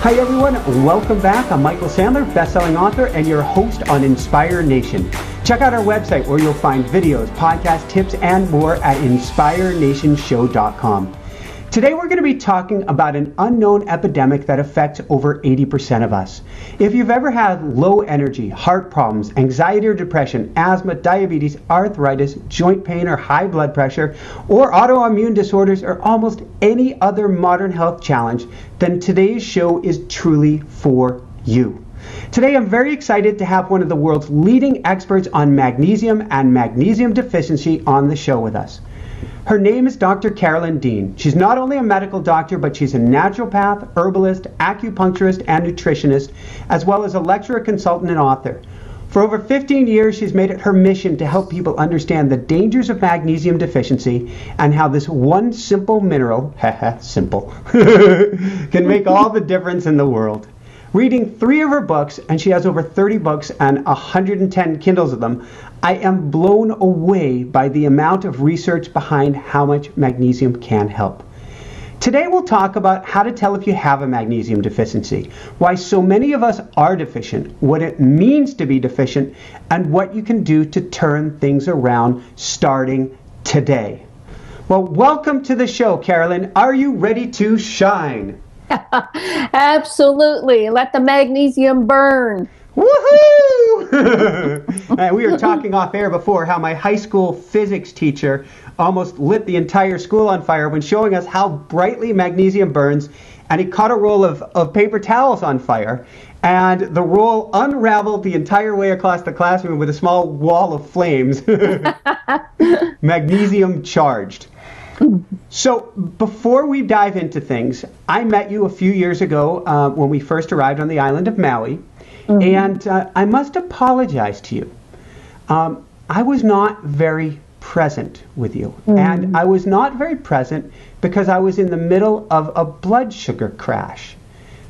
Hi everyone, welcome back. I'm Michael Sandler, best-selling author and your host on Inspire Nation. Check out our website where you'll find videos, podcast tips, and more at inspirenationshow.com. Today we're going to be talking about an unknown epidemic that affects over 80% of us. If you've ever had low energy, heart problems, anxiety or depression, asthma, diabetes, arthritis, joint pain or high blood pressure, or autoimmune disorders, or almost any other modern health challenge, then today's show is truly for you. Today I'm very excited to have one of the world's leading experts on magnesium and magnesium deficiency on the show with us. Her name is Dr. Carolyn Dean. She's not only a medical doctor, but she's a naturopath, herbalist, acupuncturist, and nutritionist, as well as a lecturer, consultant, and author. For over 15 years, she's made it her mission to help people understand the dangers of magnesium deficiency and how this one simple mineral, simple, can make all the difference in the world. Reading 3 of her books, and she has over 30 books and 110 Kindles of them, I am blown away by the amount of research behind how much magnesium can help. Today we'll talk about how to tell if you have a magnesium deficiency, why so many of us are deficient, what it means to be deficient, and what you can do to turn things around starting today. Well, welcome to the show, Carolyn. Are you ready to shine? Absolutely. Let the magnesium burn. Woohoo! We were talking off air before how my high school physics teacher almost lit the entire school on fire when showing us how brightly magnesium burns, and he caught a roll of paper towels on fire, and the roll unraveled the entire way across the classroom with a small wall of flames. Magnesium charged. So before we dive into things, I met you a few years ago when we first arrived on the island of Maui, and I must apologize to you. I was not very present with you, and I was not very present because I was in the middle of a blood sugar crash,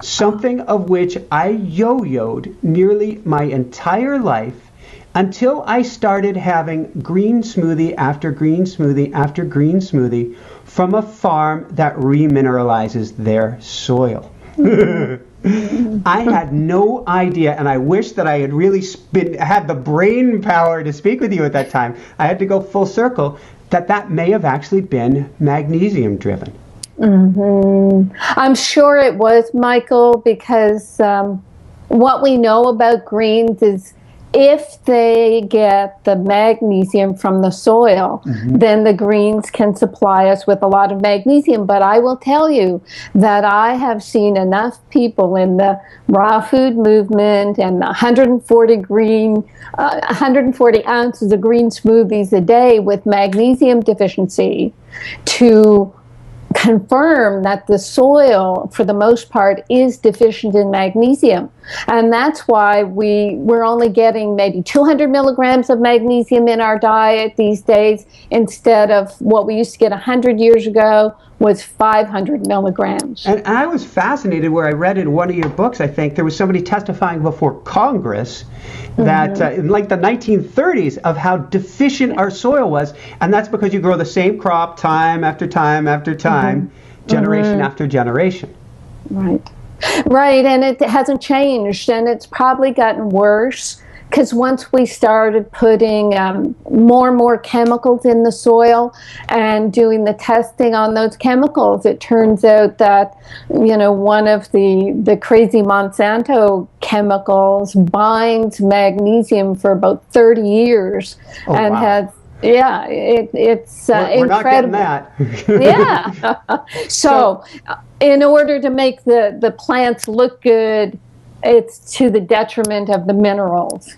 something of which I yo-yoed nearly my entire life until I started having green smoothie after green smoothie after green smoothie from a farm that remineralizes their soil. I had no idea, and I wish that I had really had the brain power to speak with you at that time. I had to go full circle that may have actually been magnesium driven. I'm sure it was, Michael, because what we know about greens is if they get the magnesium from the soil, then the greens can supply us with a lot of magnesium. But I will tell you that I have seen enough people in the raw food movement and 140 ounces of green smoothies a day with magnesium deficiency to confirm that the soil, for the most part, is deficient in magnesium. And that's why we're only getting maybe 200 milligrams of magnesium in our diet these days, instead of what we used to get 100 years ago was 500 milligrams. And I was fascinated where I read in one of your books, I think, there was somebody testifying before Congress that in like the 1930s of how deficient our soil was. And that's because you grow the same crop time after time after time, generation after generation. Right. Right, and it hasn't changed, and it's probably gotten worse because once we started putting more and more chemicals in the soil and doing the testing on those chemicals, it turns out that, you know, one of the crazy Monsanto chemicals binds magnesium for about 30 years has. Yeah, it's incredible. We're not getting that. Yeah. So in order to make the plants look good, it's to the detriment of the minerals.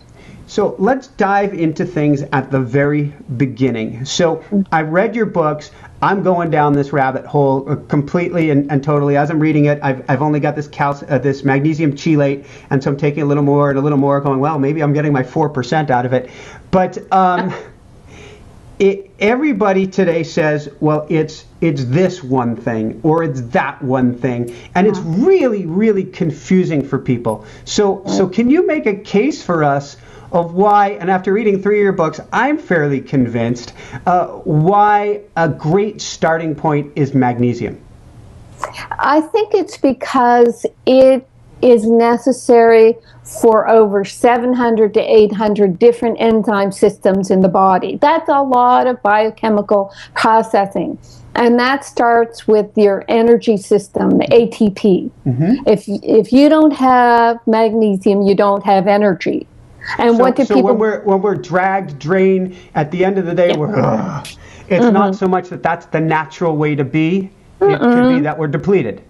So let's dive into things at the very beginning. So I read your books. I'm going down this rabbit hole completely and totally. As I'm reading it, I've only got this this magnesium chelate, and so I'm taking a little more and a little more, going, well, maybe I'm getting my 4% out of it. But everybody today says, well, it's this one thing or it's that one thing, and it's really, really confusing for people. So can you make a case for us of why, and after reading 3 of your books, I'm fairly convinced why a great starting point is magnesium? I think it's because it is necessary for over 700 to 800 different enzyme systems in the body. That's a lot of biochemical processing. And that starts with your energy system, the ATP. If you don't have magnesium, you don't have energy. And what do people... when we're dragged, drained, at the end of the day, it's not so much that that's the natural way to be. It could be that we're depleted.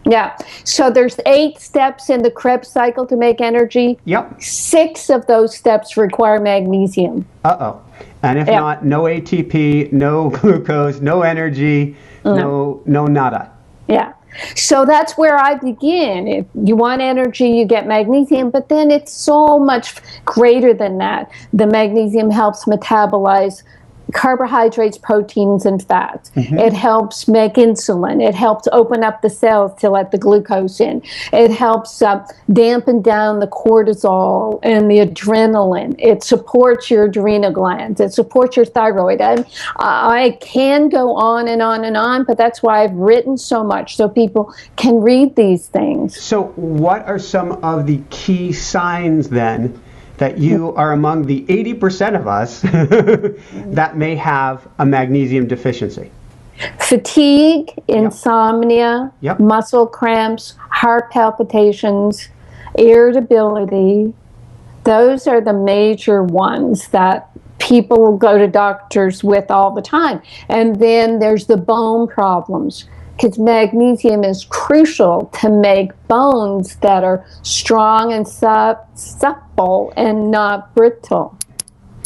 Yeah. So there's 8 steps in the Krebs cycle to make energy. Yep. 6 of those steps require magnesium. And if not, no ATP, no glucose, no energy, no nada. Yeah. So that's where I begin. If you want energy, you get magnesium, but then it's so much greater than that. The magnesium helps metabolize carbohydrates, proteins, and fats. It helps make insulin. It helps open up the cells to let the glucose in. It helps dampen down the cortisol and the adrenaline. It supports your adrenal glands. It supports your thyroid. And I can go on and on and on, but that's why I've written so much, so people can read these things. So what are some of the key signs then that you are among the 80% of us that may have a magnesium deficiency? Fatigue, insomnia, muscle cramps, heart palpitations, irritability. Those are the major ones that people go to doctors with all the time. And then there's the bone problems, because magnesium is crucial to make bones that are strong and supple and not brittle.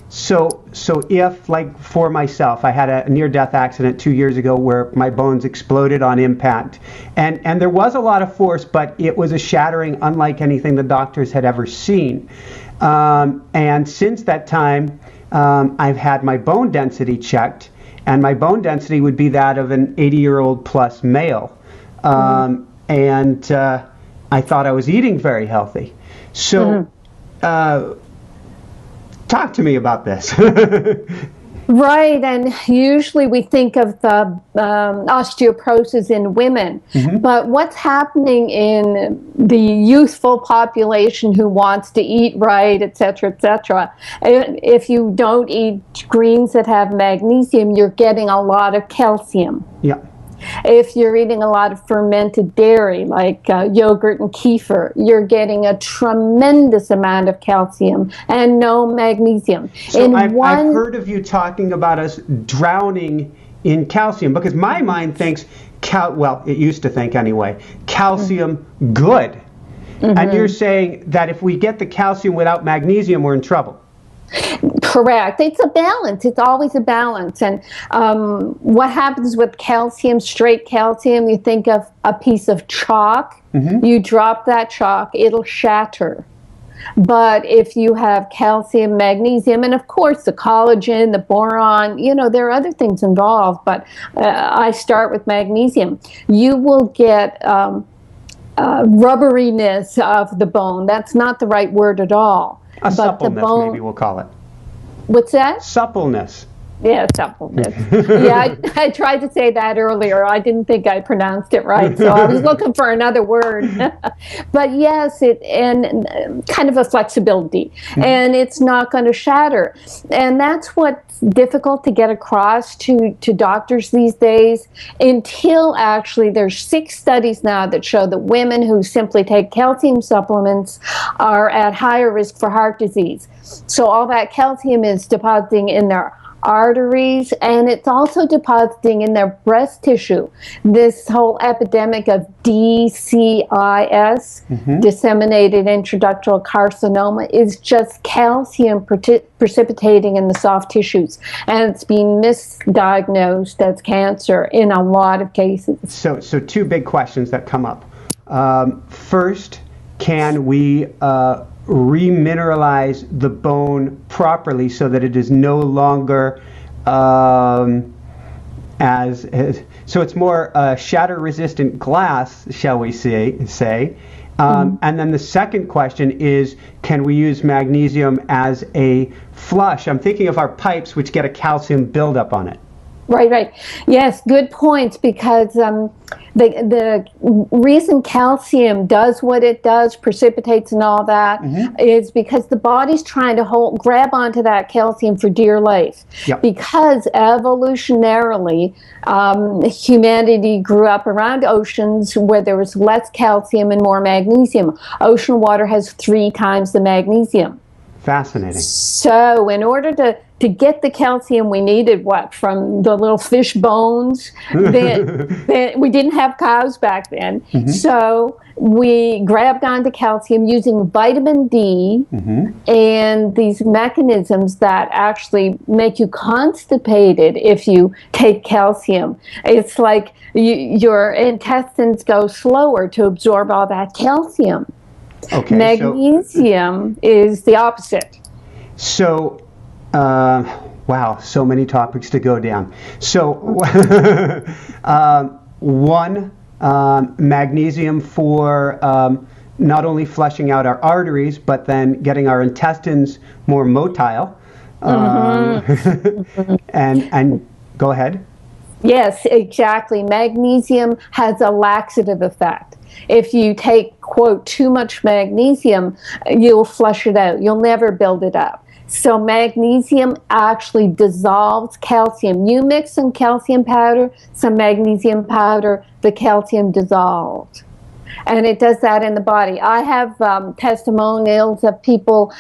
So if, like for myself, I had a near-death accident 2 years ago where my bones exploded on impact, and there was a lot of force, but it was a shattering unlike anything the doctors had ever seen. And since that time, I've had my bone density checked, and my bone density would be that of an 80-year-old plus male. And I thought I was eating very healthy. So talk to me about this. Right, and usually we think of the osteoporosis in women, but what's happening in the youthful population who wants to eat right, etc., if you don't eat greens that have magnesium, you're getting a lot of calcium. If you're eating a lot of fermented dairy, like yogurt and kefir, you're getting a tremendous amount of calcium and no magnesium. So I've heard of you talking about us drowning in calcium, because my mind thinks, well, it used to think anyway, calcium good. And you're saying that if we get the calcium without magnesium, we're in trouble. Correct. It's a balance. It's always a balance. And what happens with calcium, straight calcium, you think of a piece of chalk. You drop that chalk, it'll shatter. But if you have calcium, magnesium, and of course the collagen, the boron, you know, there are other things involved, but I start with magnesium. You will get rubberiness of the bone. That's not the right word at all. Suppleness, maybe we'll call it. What's that? Suppleness. Yeah, suppleness. Yeah, I tried to say that earlier. I didn't think I pronounced it right, so I was looking for another word. But yes, and kind of a flexibility, and it's not going to shatter. And that's what's difficult to get across to doctors these days, until actually there's 6 studies now that show that women who simply take calcium supplements are at higher risk for heart disease. So all that calcium is depositing in their arteries, and it's also depositing in their breast tissue. This whole epidemic of DCIS, disseminated intraductal carcinoma, is just calcium precipitating in the soft tissues, and it's being misdiagnosed as cancer in a lot of cases. So 2 big questions that come up. First, can we remineralize the bone properly so that it is no longer so it's more shatter resistant glass, shall we say. And then the second question is, can we use magnesium as a flush? I'm thinking of our pipes, which get a calcium buildup on it. Right, right. Yes, good points, because the reason calcium does what it does, precipitates and all that, is because the body's trying to grab onto that calcium for dear life. Yep. Because evolutionarily, humanity grew up around oceans where there was less calcium and more magnesium. Ocean water has 3 times the magnesium. Fascinating. So in order to get the calcium we needed, from the little fish bones, then we didn't have cows back then. So we grabbed onto calcium using vitamin D and these mechanisms that actually make you constipated if you take calcium. It's like your intestines go slower to absorb all that calcium. Okay, Magnesium is the opposite. So, wow, so many topics to go down. So, magnesium for not only flushing out our arteries, but then getting our intestines more motile. And go ahead. Yes, exactly. Magnesium has a laxative effect. If you take, quote, too much magnesium, you'll flush it out. You'll never build it up. So magnesium actually dissolves calcium. You mix some calcium powder, some magnesium powder, the calcium dissolves. And it does that in the body. I have testimonials of people,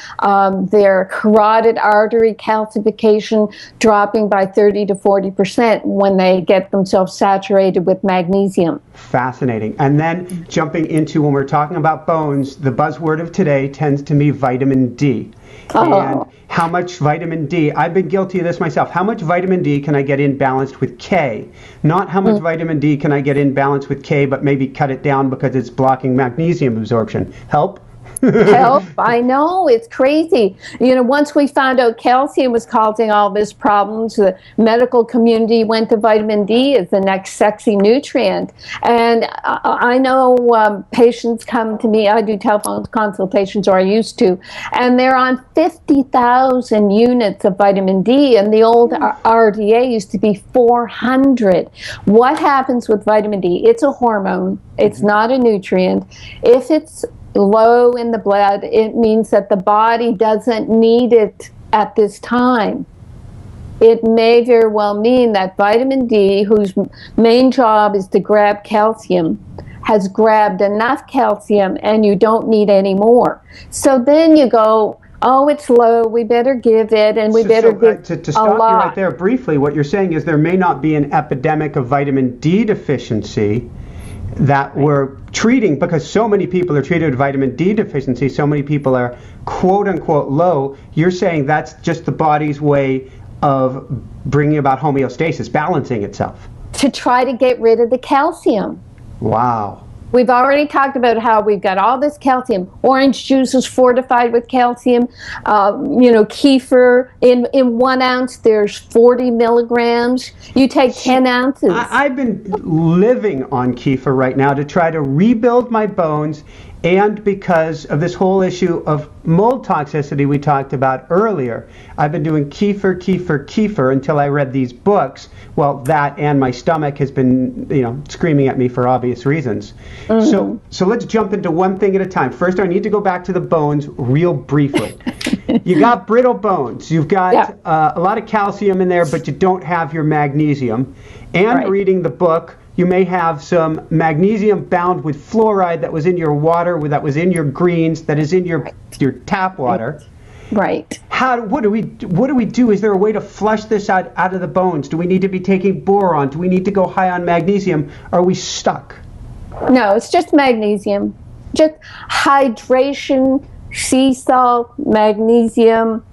their carotid artery calcification dropping by 30 to 40% when they get themselves saturated with magnesium. Fascinating. And then jumping into, when we're talking about bones, the buzzword of today tends to be vitamin D. And how much vitamin D, I've been guilty of this myself, how much vitamin D can I get in balanced with K? Not how much vitamin D can I get in balanced with K, but maybe cut it down because it's blocking magnesium absorption. Help? Help. I know, it's crazy. You know, once we found out calcium was causing all these problems, the medical community went to vitamin D as the next sexy nutrient. And I know patients come to me, I do telephone consultations, or I used to, and they're on 50,000 units of vitamin D, and the old RDA used to be 400. What happens with vitamin D? It's a hormone. It's not a nutrient. If it's low in the blood, it means that the body doesn't need it at this time. It may very well mean that vitamin D, whose main job is to grab calcium, has grabbed enough calcium and you don't need any more. So then you go, oh, it's low, we better give it, and we better give to stop you right there briefly, what you're saying is there may not be an epidemic of vitamin D deficiency that we're treating, because so many people are treated with vitamin D deficiency, so many people are quote unquote low. You're saying that's just the body's way of bringing about homeostasis, balancing itself. To try to get rid of the calcium. Wow. We've already talked about how we've got all this calcium. Orange juice is fortified with calcium. You know, kefir, in 1 ounce, there's 40 milligrams. You take 10 ounces. I've been living on kefir right now to try to rebuild my bones, and because of this whole issue of mold toxicity we talked about earlier, I've been doing kefir until I read these books. Well, that and my stomach has been, you know, screaming at me for obvious reasons. So let's jump into one thing at a time. First, I need to go back to the bones real briefly. You got brittle bones. You've got a lot of calcium in there, but you don't have your magnesium. And reading the book, you may have some magnesium bound with fluoride that was in your water, that was in your greens, that is in your tap water. Right. What do we do? Is there a way to flush this out of the bones? Do we need to be taking boron? Do we need to go high on magnesium? Are we stuck? No, it's just magnesium. Just hydration, sea salt, magnesium.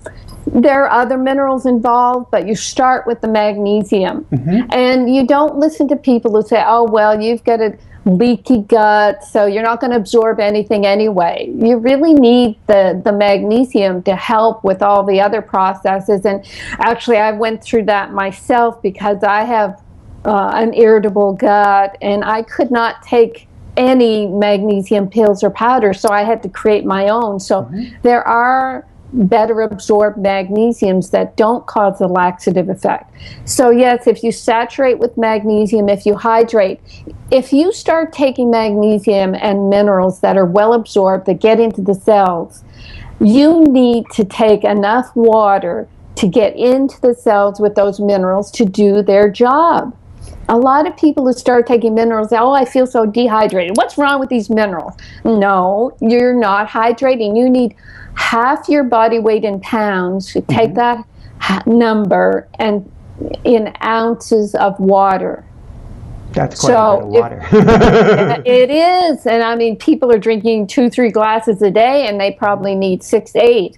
There are other minerals involved, but you start with the magnesium. And you don't listen to people who say, oh, well, you've got a leaky gut, so you're not going to absorb anything anyway. You really need the magnesium to help with all the other processes. And actually, I went through that myself because I have an irritable gut, and I could not take any magnesium pills or powders, so I had to create my own. So there are better absorbed magnesiums that don't cause a laxative effect. So yes, if you saturate with magnesium, if you hydrate, if you start taking magnesium and minerals that are well absorbed, that get into the cells, you need to take enough water to get into the cells with those minerals to do their job. A lot of people who start taking minerals, oh, I feel so dehydrated. What's wrong with these minerals? No, you're not hydrating. You need half your body weight in pounds. You take that number and in ounces of water. That's quite a bit of water. It is. And I mean, people are drinking 2-3 glasses a day, and they probably need 6-8.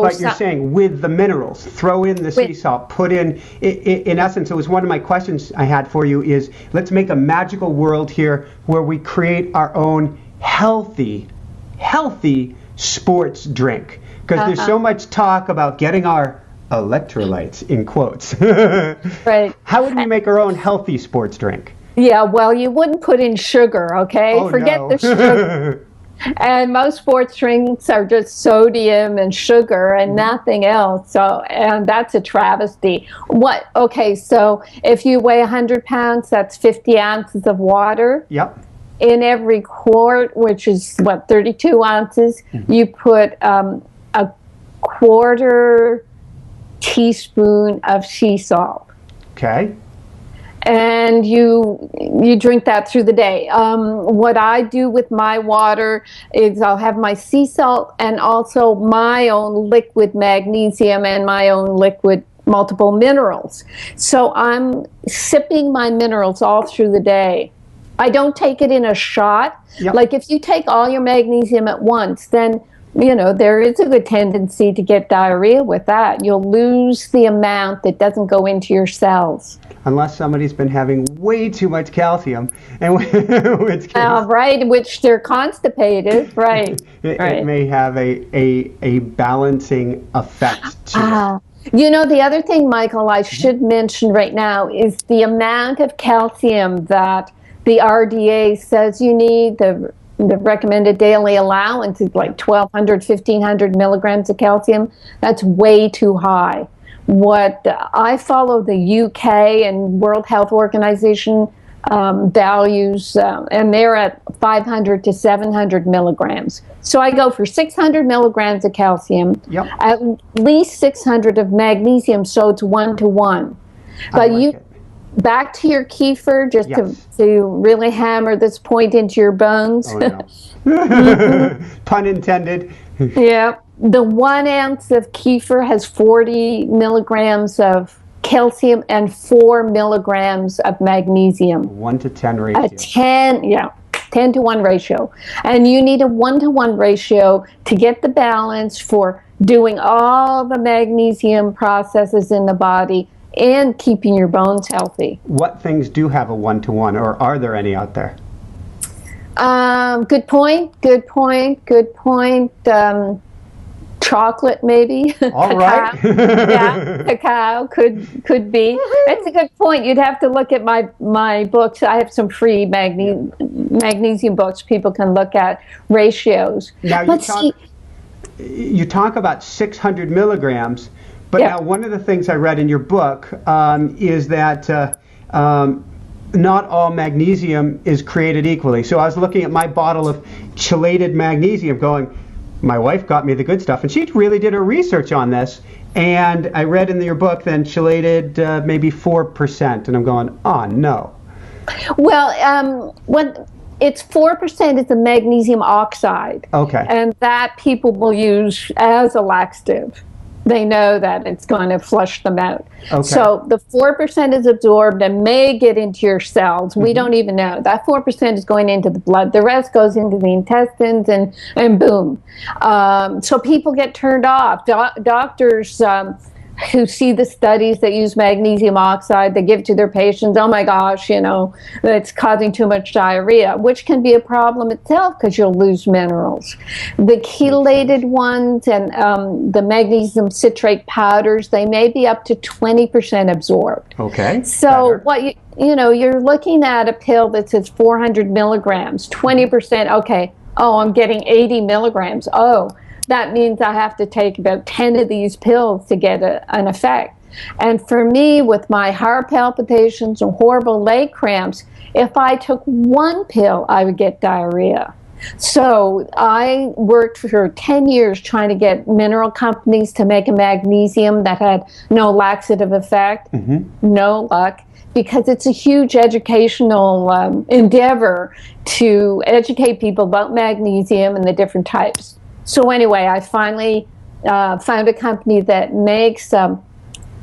But you're saying with the minerals, throw in the sea salt, put in essence, it was one of my questions I had for you is, let's make a magical world here where we create our own healthy sports drink. Because there's so much talk about getting our electrolytes, in quotes. Right. How would we make our own healthy sports drink? Yeah, well, you wouldn't put in sugar, okay? Oh, Forget no. the sugar. And most sports drinks are just sodium and sugar and nothing else. So, and that's a travesty. Okay, so if you weigh 100 pounds, that's 50 ounces of water. Yep. In every quart, which is 32 ounces, you put a quarter teaspoon of sea salt. Okay. And you drink that through the day. What I do with my water is I'll have my sea salt and also my own liquid magnesium and my own liquid multiple minerals. So I'm sipping my minerals all through the day. I don't take it in a shot. Yep. Like if you take all your magnesium at once, then there is a good tendency to get diarrhea with that. You'll lose the amount that doesn't go into your cells. Unless somebody's been having way too much calcium, and right, which they're constipated, right? It may have a balancing effect to it. The other thing, Michael, I should mention right now is the amount of calcium that the RDA says you need. The recommended daily allowance is like 1,200, 1,500 milligrams of calcium. That's way too high. What I follow the UK and World Health Organization values, and they're at 500 to 700 milligrams. So I go for 600 milligrams of calcium, at least 600 of magnesium, so it's 1-to-1. But back to your kefir, just to really hammer this point into your bones. Oh, no. Pun intended. Yeah. The 1 ounce of kefir has 40 milligrams of calcium and 4 milligrams of magnesium. 1-to-10 ratio. 10-to-1 ratio. And you need a 1-to-1 ratio to get the balance for doing all the magnesium processes in the body and keeping your bones healthy. What things do have a 1-to-1, or are there any out there? Good point. Chocolate, maybe. All right. Cacao could be. That's a good point. You'd have to look at my books. I have some free magnesium books people can look at ratios. Now you talk about 600 milligrams, but now one of the things I read in your book is that not all magnesium is created equally. So I was looking at my bottle of chelated magnesium going, my wife got me the good stuff, and she really did her research on this. And I read in your book then chelated maybe 4%, and I'm going, oh no. Well, it's 4% is the magnesium oxide. Okay. And that people will use as a laxative. They know that it's going to flush them out. Okay. So the 4% is absorbed and may get into your cells. We don't even know. That 4% is going into the blood. The rest goes into the intestines and boom. So people get turned off. Doctors who see the studies that use magnesium oxide, they give to their patients, oh my gosh, it's causing too much diarrhea, which can be a problem itself because you'll lose minerals. The chelated ones and the magnesium citrate powders, they may be up to 20% absorbed. Okay. So what you're looking at a pill that says 400 milligrams, 20%, okay, oh, I'm getting 80 milligrams. Oh, that means I have to take about 10 of these pills to get an effect. And for me, with my heart palpitations and horrible leg cramps, if I took one pill, I would get diarrhea. So I worked for 10 years trying to get mineral companies to make a magnesium that had no laxative effect. No luck, because it's a huge educational endeavor to educate people about magnesium and the different types. So anyway, I finally found a company that makes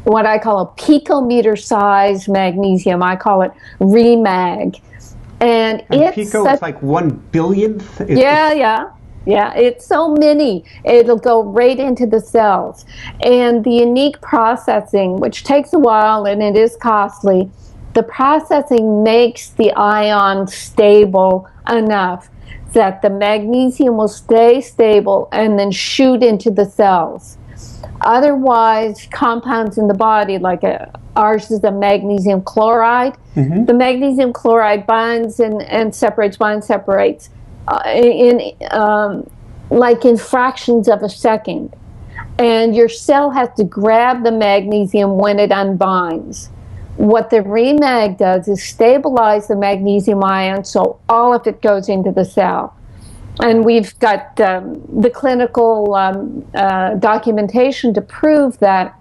what I call a picometer size magnesium. I call it Remag. And pico is like 1/1000th? Yeah. It's so mini. It'll go right into the cells. And the unique processing, which takes a while and it is costly, the processing makes the ion stable enough that the magnesium will stay stable and then shoot into the cells. Otherwise, compounds in the body, like ours is the magnesium chloride. The magnesium chloride binds and separates, like in fractions of a second. And your cell has to grab the magnesium when it unbinds. What the Remag does is stabilize the magnesium ion so all of it goes into the cell. And we've got the clinical documentation to prove that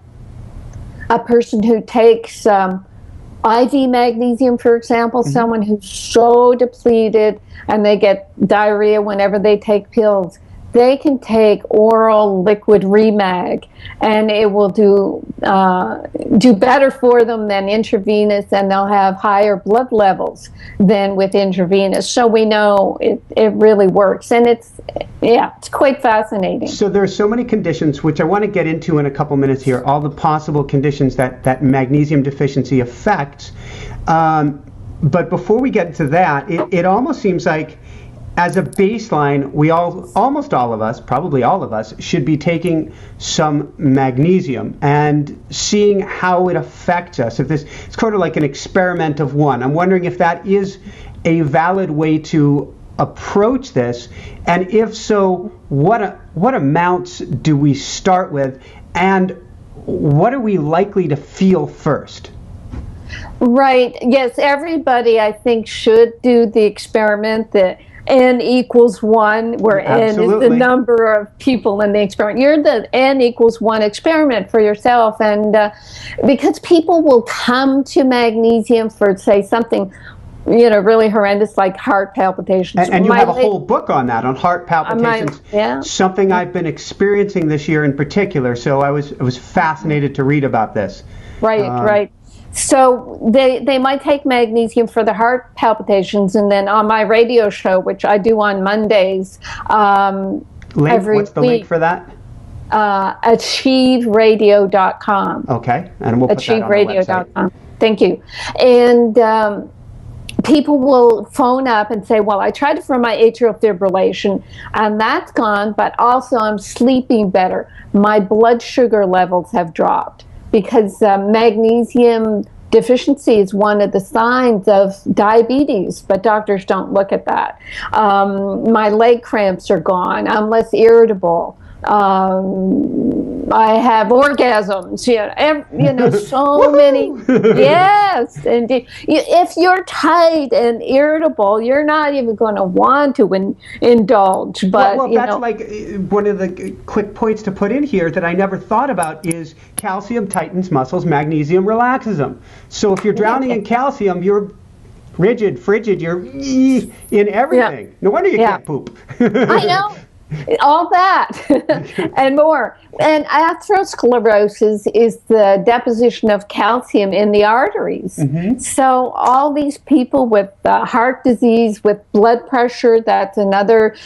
a person who takes IV magnesium, for example, someone who's so depleted and they get diarrhea whenever they take pills, they can take oral liquid Remag, and it will do better for them than intravenous, and they'll have higher blood levels than with intravenous. So we know it really works, and it's quite fascinating. So there are so many conditions, which I want to get into in a couple minutes here, all the possible conditions that magnesium deficiency affects. But before we get into that, it almost seems like, as a baseline, almost all of us, probably all of us, should be taking some magnesium and seeing how it affects us. It's kind of like an experiment of one. I'm wondering if that is a valid way to approach this, and if so, what amounts do we start with, and what are we likely to feel first? Right. Yes, everybody, I think, should do the experiment that N equals 1, where Absolutely. N is the number of people in the experiment. You're the N equals 1 experiment for yourself. And because people will come to magnesium for, say, something, really horrendous, like heart palpitations. And you have a whole book on that, on heart palpitations. Something I've been experiencing this year in particular. So I was fascinated to read about this. Right. So they might take magnesium for the heart palpitations, and then on my radio show, which I do on Mondays, every what's the link for that? achieveradio.com. Okay, and we'll put that on the website. Thank you. And people will phone up and say, well, I tried it for my atrial fibrillation, and that's gone, but also I'm sleeping better. My blood sugar levels have dropped. Because magnesium deficiency is one of the signs of diabetes, but doctors don't look at that. My leg cramps are gone. I'm less irritable. I have orgasms. So many. Yes, and if you're tight and irritable, you're not even going to want to indulge. But well, that's like one of the quick points to put in here that I never thought about is calcium tightens muscles, magnesium relaxes them. So if you're drowning in calcium, you're rigid, frigid, you're in everything. Yeah. No wonder you can't poop. I know. All that and more. And atherosclerosis is the deposition of calcium in the arteries. So all these people with heart disease, with blood pressure, that's another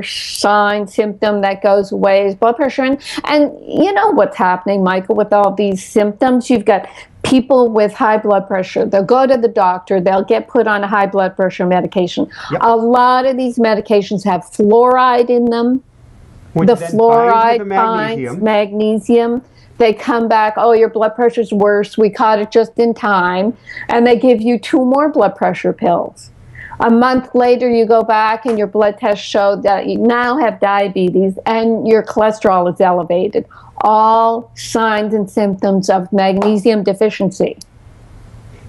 sign, symptom that goes away is blood pressure. And you know what's happening, Michael, with all these symptoms. You've got people with high blood pressure, they'll go to the doctor, they'll get put on a high blood pressure medication. Yep. A lot of these medications have fluoride in them. The fluoride binds magnesium. They come back, oh, your blood pressure's worse, we caught it just in time, and they give you 2 more blood pressure pills. A month later, you go back and your blood test showed that you now have diabetes and your cholesterol is elevated. All signs and symptoms of magnesium deficiency.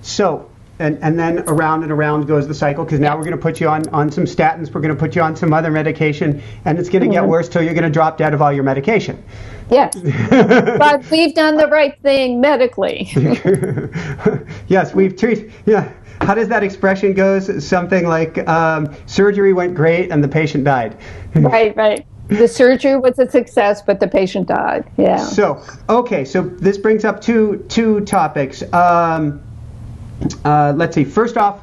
So, and then around and around goes the cycle, because now we're going to put you on some statins, we're going to put you on some other medication, and it's going to get worse till you're going to drop dead of all your medication. Yes, but we've done the right thing medically. Yes, we've treated, yeah. How does that expression go? Something like surgery went great and the patient died. Right. The surgery was a success, but the patient died. Yeah. So, okay, so this brings up two topics. Let's see. First off,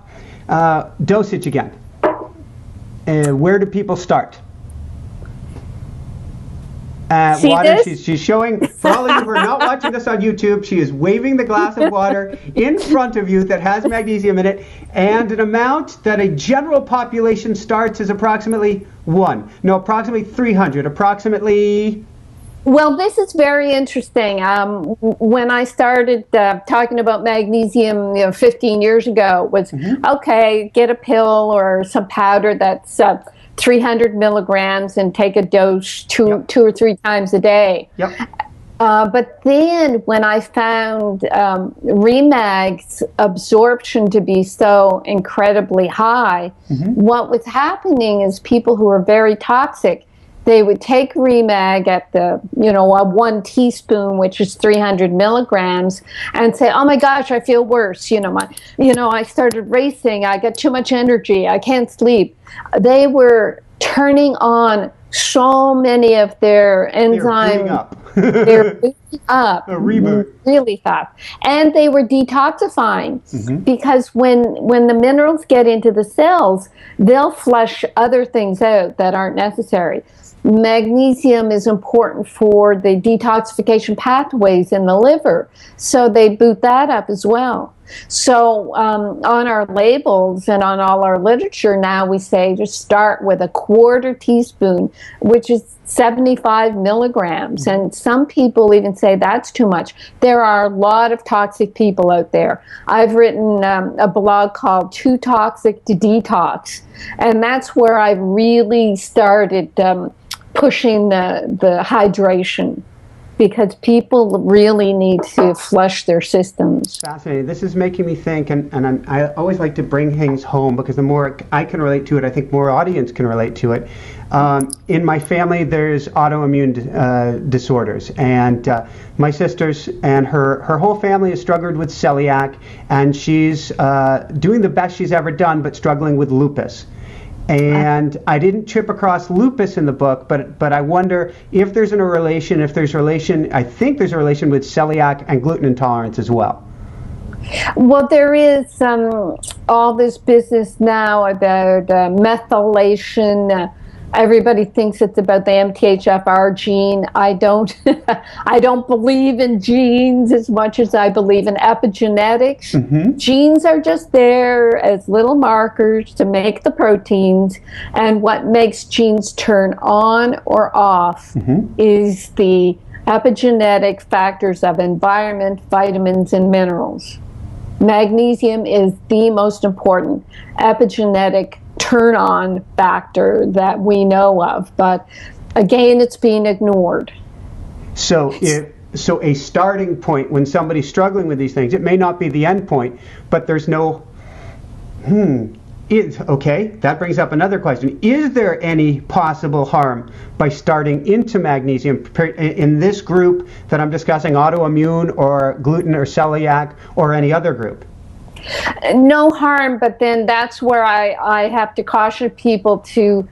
dosage again. Where do people start? Water. She's showing, for all of you who are not watching this on YouTube, she is waving the glass of water in front of you that has magnesium in it, and an amount that a general population starts is approximately approximately 300, approximately. Well, this is very interesting. When I started talking about magnesium 15 years ago, it was, okay, get a pill or some powder that's 300 milligrams and take a dose two or three times a day. Yep. But then when I found Remag's absorption to be so incredibly high, what was happening is people who are very toxic, they would take Remag at the, a 1 teaspoon, which is 300 milligrams, and say, oh my gosh, I feel worse. I started racing. I get too much energy. I can't sleep. They were turning on so many of their enzymes. They're booting up a reboot really fast. And they were detoxifying because when the minerals get into the cells, they'll flush other things out that aren't necessary. Magnesium is important for the detoxification pathways in the liver, so they boot that up as well. So on our labels and on all our literature now, we say just start with a 1/4 teaspoon, which is 75 milligrams. And some people even say that's too much. There are a lot of toxic people out there. I've written a blog called Too Toxic to Detox, and that's where I really started pushing the hydration, because people really need to flush their systems. Fascinating. This is making me think, and I always like to bring things home, because the more I can relate to it, I think more audience can relate to it. In my family, there's autoimmune disorders, and my sister's and her whole family has struggled with celiac, and she's doing the best she's ever done, but struggling with lupus. And I didn't trip across lupus in the book, but I wonder if there's a relation. I think there's a relation with celiac and gluten intolerance as well. Well, there is all this business now about methylation. Everybody thinks it's about the MTHFR gene. I don't believe in genes as much as I believe in epigenetics. Genes are just there as little markers to make the proteins, and what makes genes turn on or off is the epigenetic factors of environment, vitamins, and minerals. Magnesium is the most important epigenetic turn-on factor that we know of, but again, it's being ignored. So a starting point when somebody's struggling with these things, it may not be the end point, but there's no okay, that brings up another question. Is there any possible harm by starting into magnesium in this group that I'm discussing, autoimmune or gluten or celiac, or any other group? No harm, but then that's where I have to caution people to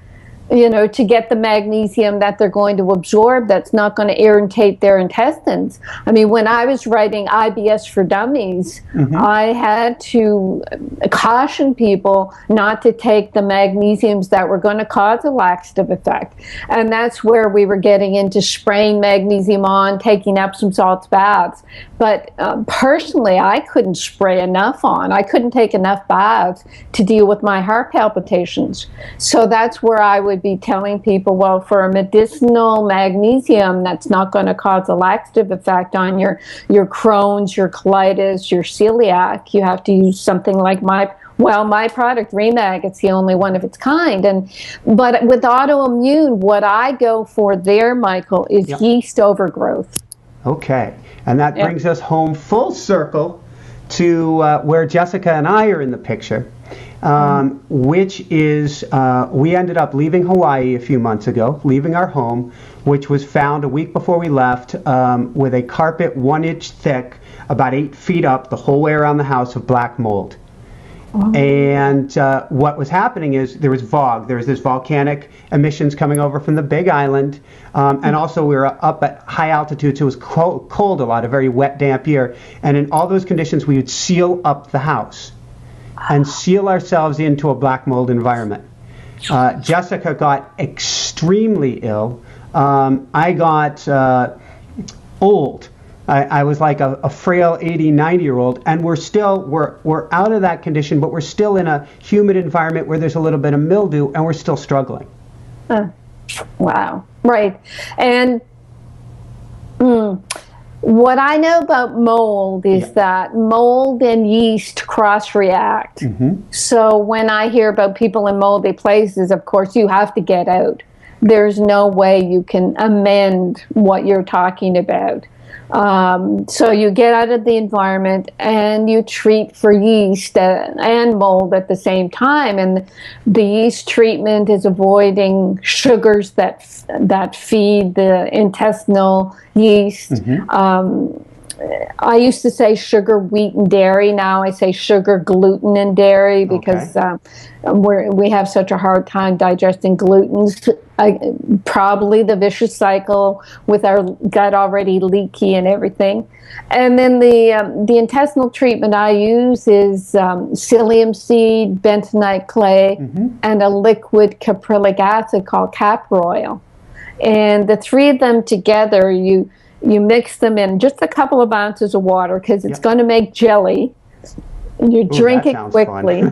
get the magnesium that they're going to absorb that's not going to irritate their intestines. I mean, when I was writing IBS for Dummies, I had to caution people not to take the magnesiums that were going to cause a laxative effect. And that's where we were getting into spraying magnesium on, taking Epsom salts baths. But personally, I couldn't spray enough on. I couldn't take enough baths to deal with my heart palpitations. So that's where I would be telling people, well, for a medicinal magnesium that's not going to cause a laxative effect on your Crohn's, your colitis, your celiac, you have to use something like Well, my product, Remag, it's the only one of its kind. But with autoimmune, what I go for there, Michael, is yeast overgrowth. Okay. And that brings us home full circle to where Jessica and I are in the picture, which is we ended up leaving Hawaii a few months ago, leaving our home, which was found a week before we left with a carpet 1 inch thick, about 8 feet up, the whole way around the house, of black mold. And what was happening is there was VOG. There was this volcanic emissions coming over from the Big Island. And also we were up at high altitude, so it was cold a lot, a very wet, damp year. And in all those conditions, we would seal up the house and seal ourselves into a black mold environment. Jessica got extremely ill. I got old. I was like a frail 80, 90-year-old, and we're out of that condition, but we're still in a humid environment where there's a little bit of mildew, and we're still struggling. Wow. Right. And what I know about mold is that mold and yeast cross-react. So when I hear about people in moldy places, of course, you have to get out. There's no way you can amend what you're talking about. So you get out of the environment and you treat for yeast and mold at the same time. And the yeast treatment is avoiding sugars that feed the intestinal yeast. I used to say sugar, wheat, and dairy. Now I say sugar, gluten, and dairy because we have such a hard time digesting glutens. Probably the vicious cycle with our gut already leaky and everything. And then the intestinal treatment I use is psyllium seed, bentonite clay, and a liquid caprylic acid called capr oil. And the three of them together, you mix them in just a couple of ounces of water because it's going to make jelly. You drink it quickly.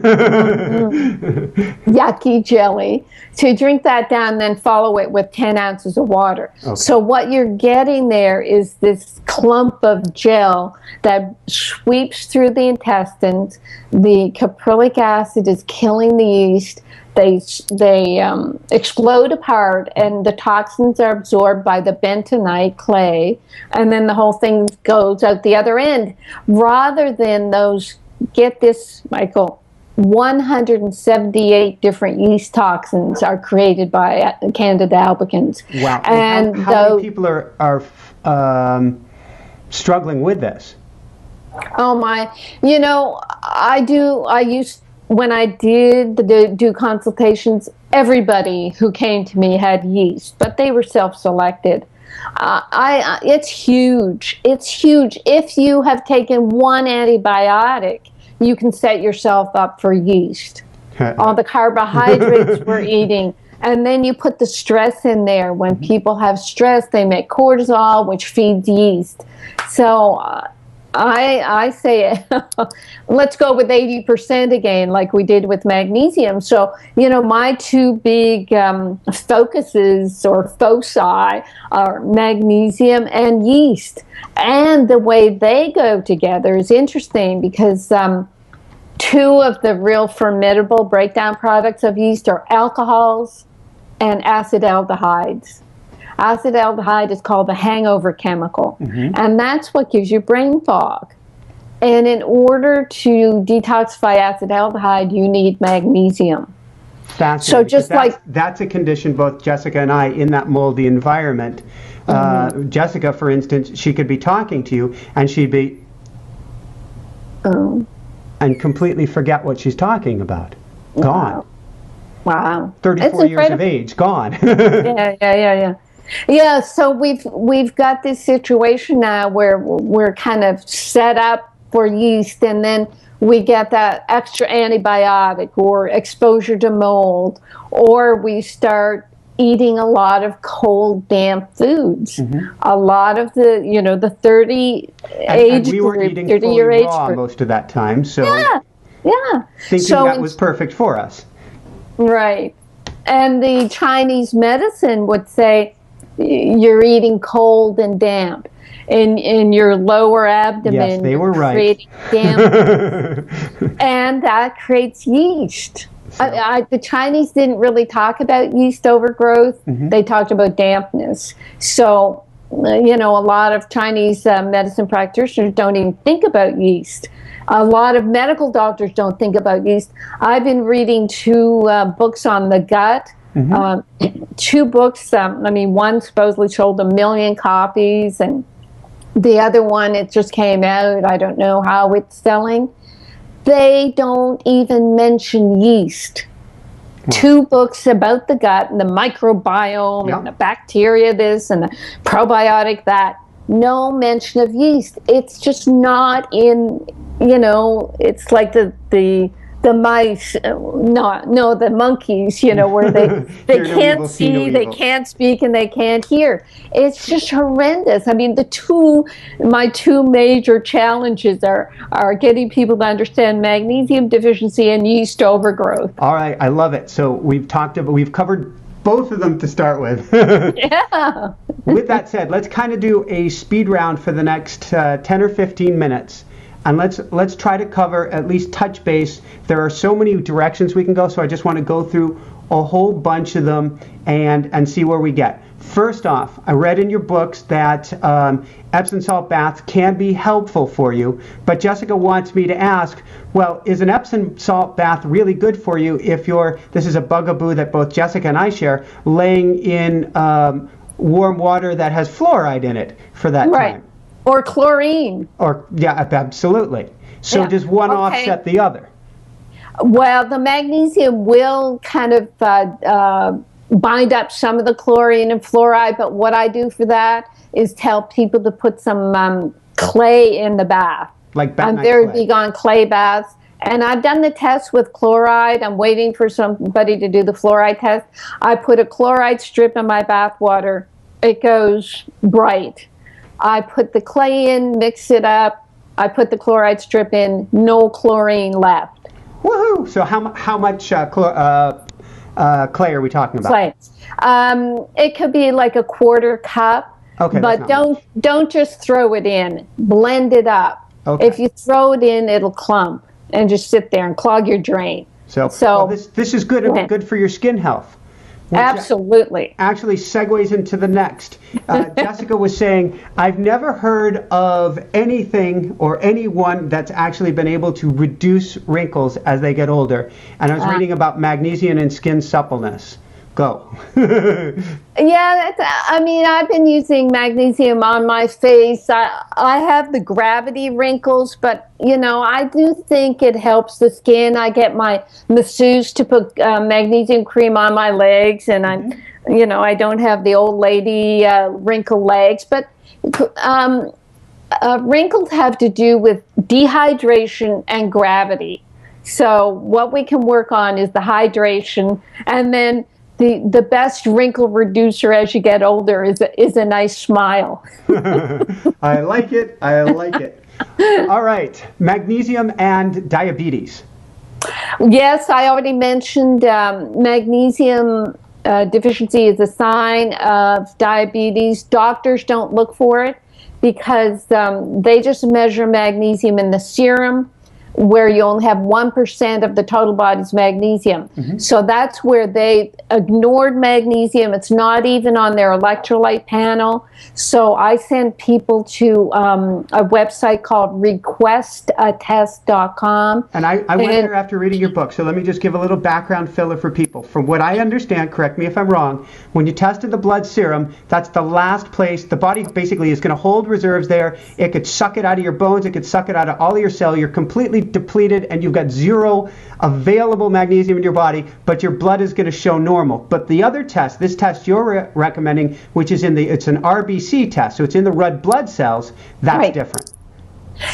Yucky jelly. So you drink that down, then follow it with 10 ounces of water. So what you're getting there is this clump of gel that sweeps through the intestines. The caprylic acid is killing the yeast. They explode apart, and the toxins are absorbed by the bentonite clay, and then the whole thing goes out the other end. Rather than those, get this, Michael, 178 different yeast toxins are created by Candida albicans. Wow! And how many people are struggling with this? Oh my! When I did do consultations, everybody who came to me had yeast, but they were self-selected. It's huge. It's huge. If you have taken one antibiotic, you can set yourself up for yeast. All the carbohydrates we're eating. And then you put the stress in there. When people have stress, they make cortisol, which feeds yeast. So I say, let's go with 80% again, like we did with magnesium. So, my two big focuses or foci are magnesium and yeast. And the way they go together is interesting because two of the real formidable breakdown products of yeast are alcohols and acetaldehydes. Acetaldehyde is called the hangover chemical, and that's what gives you brain fog. And in order to detoxify acetaldehyde, you need magnesium. Fascinating. So that's a condition both Jessica and I in that moldy environment. Jessica, for instance, she could be talking to you and she'd be and completely forget what she's talking about. Gone. Wow. 34 years of age, gone. Yeah. Yeah, so we've got this situation now where we're kind of set up for yeast, and then we get that extra antibiotic or exposure to mold, or we start eating a lot of cold, damp foods. A lot of the 30 age we were group, eating 30-year fully age raw group. most of that time, so thinking so that was perfect for us. Right. And the Chinese medicine would say you're eating cold and damp. in your lower abdomen. Yes, they were right. Creating damp, and that creates yeast. So. The Chinese didn't really talk about yeast overgrowth. They talked about dampness. So, a lot of Chinese medicine practitioners don't even think about yeast. A lot of medical doctors don't think about yeast. I've been reading 2 books on the gut. 2 books. One supposedly sold 1 million copies, and the other one, it just came out. I don't know how it's selling. They don't even mention yeast. 2 books about the gut and the microbiome and the bacteria this and the probiotic that. No mention of yeast. It's just not in, it's like the mice, the monkeys, where they can't see, they can't speak, and they can't hear. It's just horrendous. My 2 major challenges are getting people to understand magnesium deficiency and yeast overgrowth. All right, I love it. So we've covered both of them to start with. Yeah. With that said, let's kind of do a speed round for the next 10 or 15 minutes. And let's try to cover, at least touch base. There are so many directions we can go, so I just want to go through a whole bunch of them and see where we get. First off, I read in your books that Epsom salt baths can be helpful for you, but Jessica wants me to ask, well, is an Epsom salt bath really good for you if this is a bugaboo that both Jessica and I share, laying in warm water that has fluoride in it for that time? Or chlorine. Absolutely. So does one offset the other? Well, the magnesium will kind of bind up some of the chlorine and fluoride, but what I do for that is tell people to put some clay in the bath. I'm very big on clay baths. And I've done the test with chloride. I'm waiting for somebody to do the fluoride test. I put a chloride strip in my bath water. It goes bright. I put the clay in, mix it up. I put the chloride strip in, no chlorine left. Woohoo! So how much clay are we talking about? Clay. It could be like a 1/4 cup. Okay. But don't just throw it in. Blend it up. Okay. If you throw it in, it'll clump and just sit there and clog your drain. So this is good. It'll be good for your skin health. Absolutely. Actually segues into the next. Jessica was saying, I've never heard of anything or anyone that's actually been able to reduce wrinkles as they get older. And I was reading about magnesium and skin suppleness. Go. Yeah, I've been using magnesium on my face. I have the gravity wrinkles, but, I do think it helps the skin. I get my masseuse to put magnesium cream on my legs, and I don't have the old lady wrinkle legs. But wrinkles have to do with dehydration and gravity. So what we can work on is the hydration, and then the best wrinkle reducer as you get older is a nice smile. I like it. All right. Magnesium and diabetes. Yes, I already mentioned magnesium deficiency is a sign of diabetes. Doctors don't look for it because they just measure magnesium in the serum, where you only have 1% of the total body's magnesium. So that's where they ignored magnesium. It's not even on their electrolyte panel. So I send people to a website called requestatest.com. And I went there after reading your book. So let me just give a little background filler for people. From what I understand, correct me if I'm wrong, when you tested the blood serum, that's the last place. The body basically is going to hold reserves there. It could suck it out of your bones. It could suck it out of all of your cells. You're completely depleted and you've got zero available magnesium in your body, but your blood is going to show normal. But the other test, this test you're recommending, which is it's an RBC test, so it's in the red blood cells, that's different.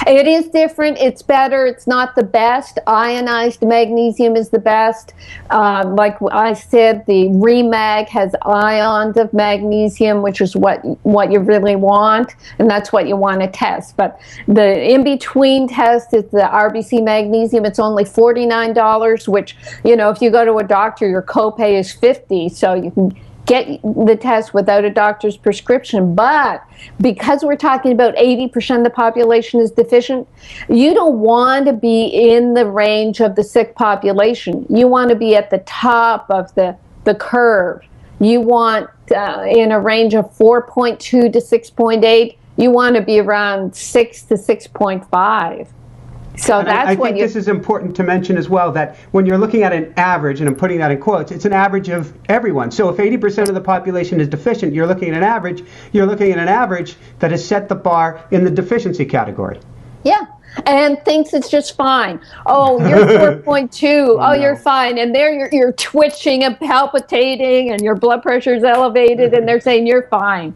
It is different. It's better. It's not the best. Ionized magnesium is the best. Like I said, the Remag has ions of magnesium, which is what you really want, and that's what you want to test. But the in-between test is the RBC magnesium. It's only $49, which, if you go to a doctor, your copay is $50, so you can get the test without a doctor's prescription. But because we're talking about 80% of the population is deficient, you don't want to be in the range of the sick population. You want to be at the top of the curve. You want in a range of 4.2 to 6.8, you want to be around 6 to 6.5. So I think this is important to mention as well, that when you're looking at an average, and I'm putting that in quotes, it's an average of everyone. So if 80% of the population is deficient, you're looking at an average that has set the bar in the deficiency category. Yeah, and thinks it's just fine. Oh, you're 4.2. Oh, you're fine. And there you're twitching and palpitating and your blood pressure is elevated and they're saying you're fine.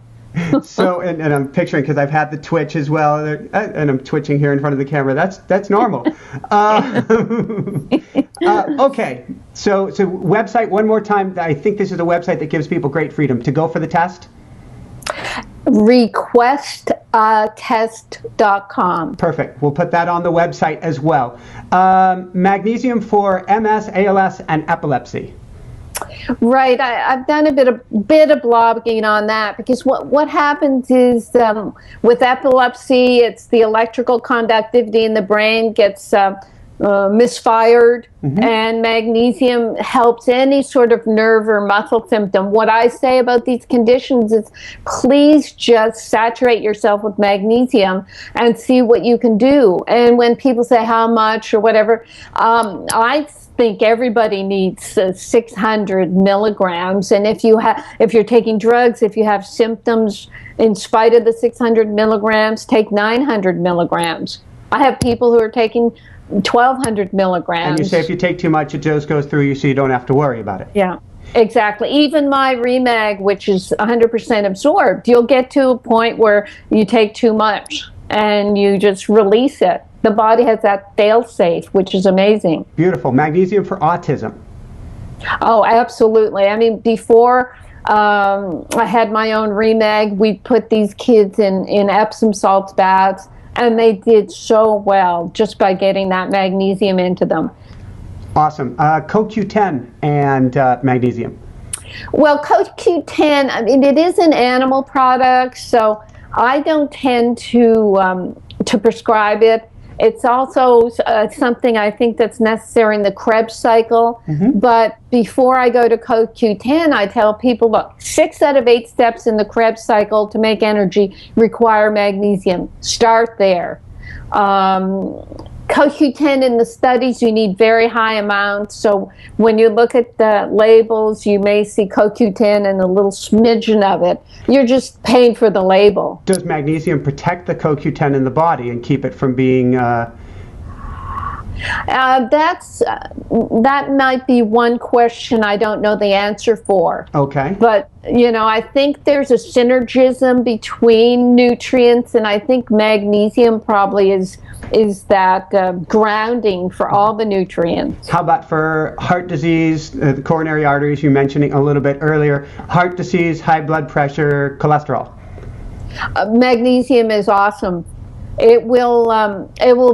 So, and I'm picturing, because I've had the twitch as well, and I'm twitching here in front of the camera. That's normal. Okay, so website one more time. I think this is a website that gives people great freedom to go for the test. Requesttest.com. Perfect. We'll put that on the website as well. Magnesium for MS, ALS, and epilepsy. Right, I've done a bit of blogging on that, because what happens is with epilepsy, it's the electrical conductivity in the brain gets misfired, and magnesium helps any sort of nerve or muscle symptom. What I say about these conditions is, please just saturate yourself with magnesium and see what you can do. And when people say how much or whatever, I think everybody needs 600 milligrams. And if you're taking drugs, if you have symptoms, in spite of the 600 milligrams, take 900 milligrams. I have people who are taking 1,200 milligrams. And you say if you take too much, it just goes through you, so you don't have to worry about it. Yeah, exactly. Even my Remag, which is 100% absorbed, you'll get to a point where you take too much and you just release it. The body has that fail-safe, which is amazing. Beautiful. Magnesium for autism. Oh, absolutely. I mean, before I had my own Remag, we put these kids in Epsom salt baths, and they did so well just by getting that magnesium into them. Awesome. CoQ10 and magnesium. Well, CoQ10, I mean, it is an animal product, so I don't tend to prescribe it. It's also something I think that's necessary in the Krebs cycle. But before I go to CoQ10, I tell people, look, 6 out of 8 steps in the Krebs cycle to make energy require magnesium. Start there. CoQ10 in the studies, you need very high amounts. So when you look at the labels, you may see CoQ10 and a little smidgen of it. You're just paying for the label. Does magnesium protect the CoQ10 in the body and keep it from being... that might be one question I don't know the answer for. Okay. But, you know, I think there's a synergism between nutrients, and I think magnesium probably is that grounding for all the nutrients. How about for heart disease, the coronary arteries you mentioned a little bit earlier, heart disease, high blood pressure, cholesterol? Magnesium is awesome. It will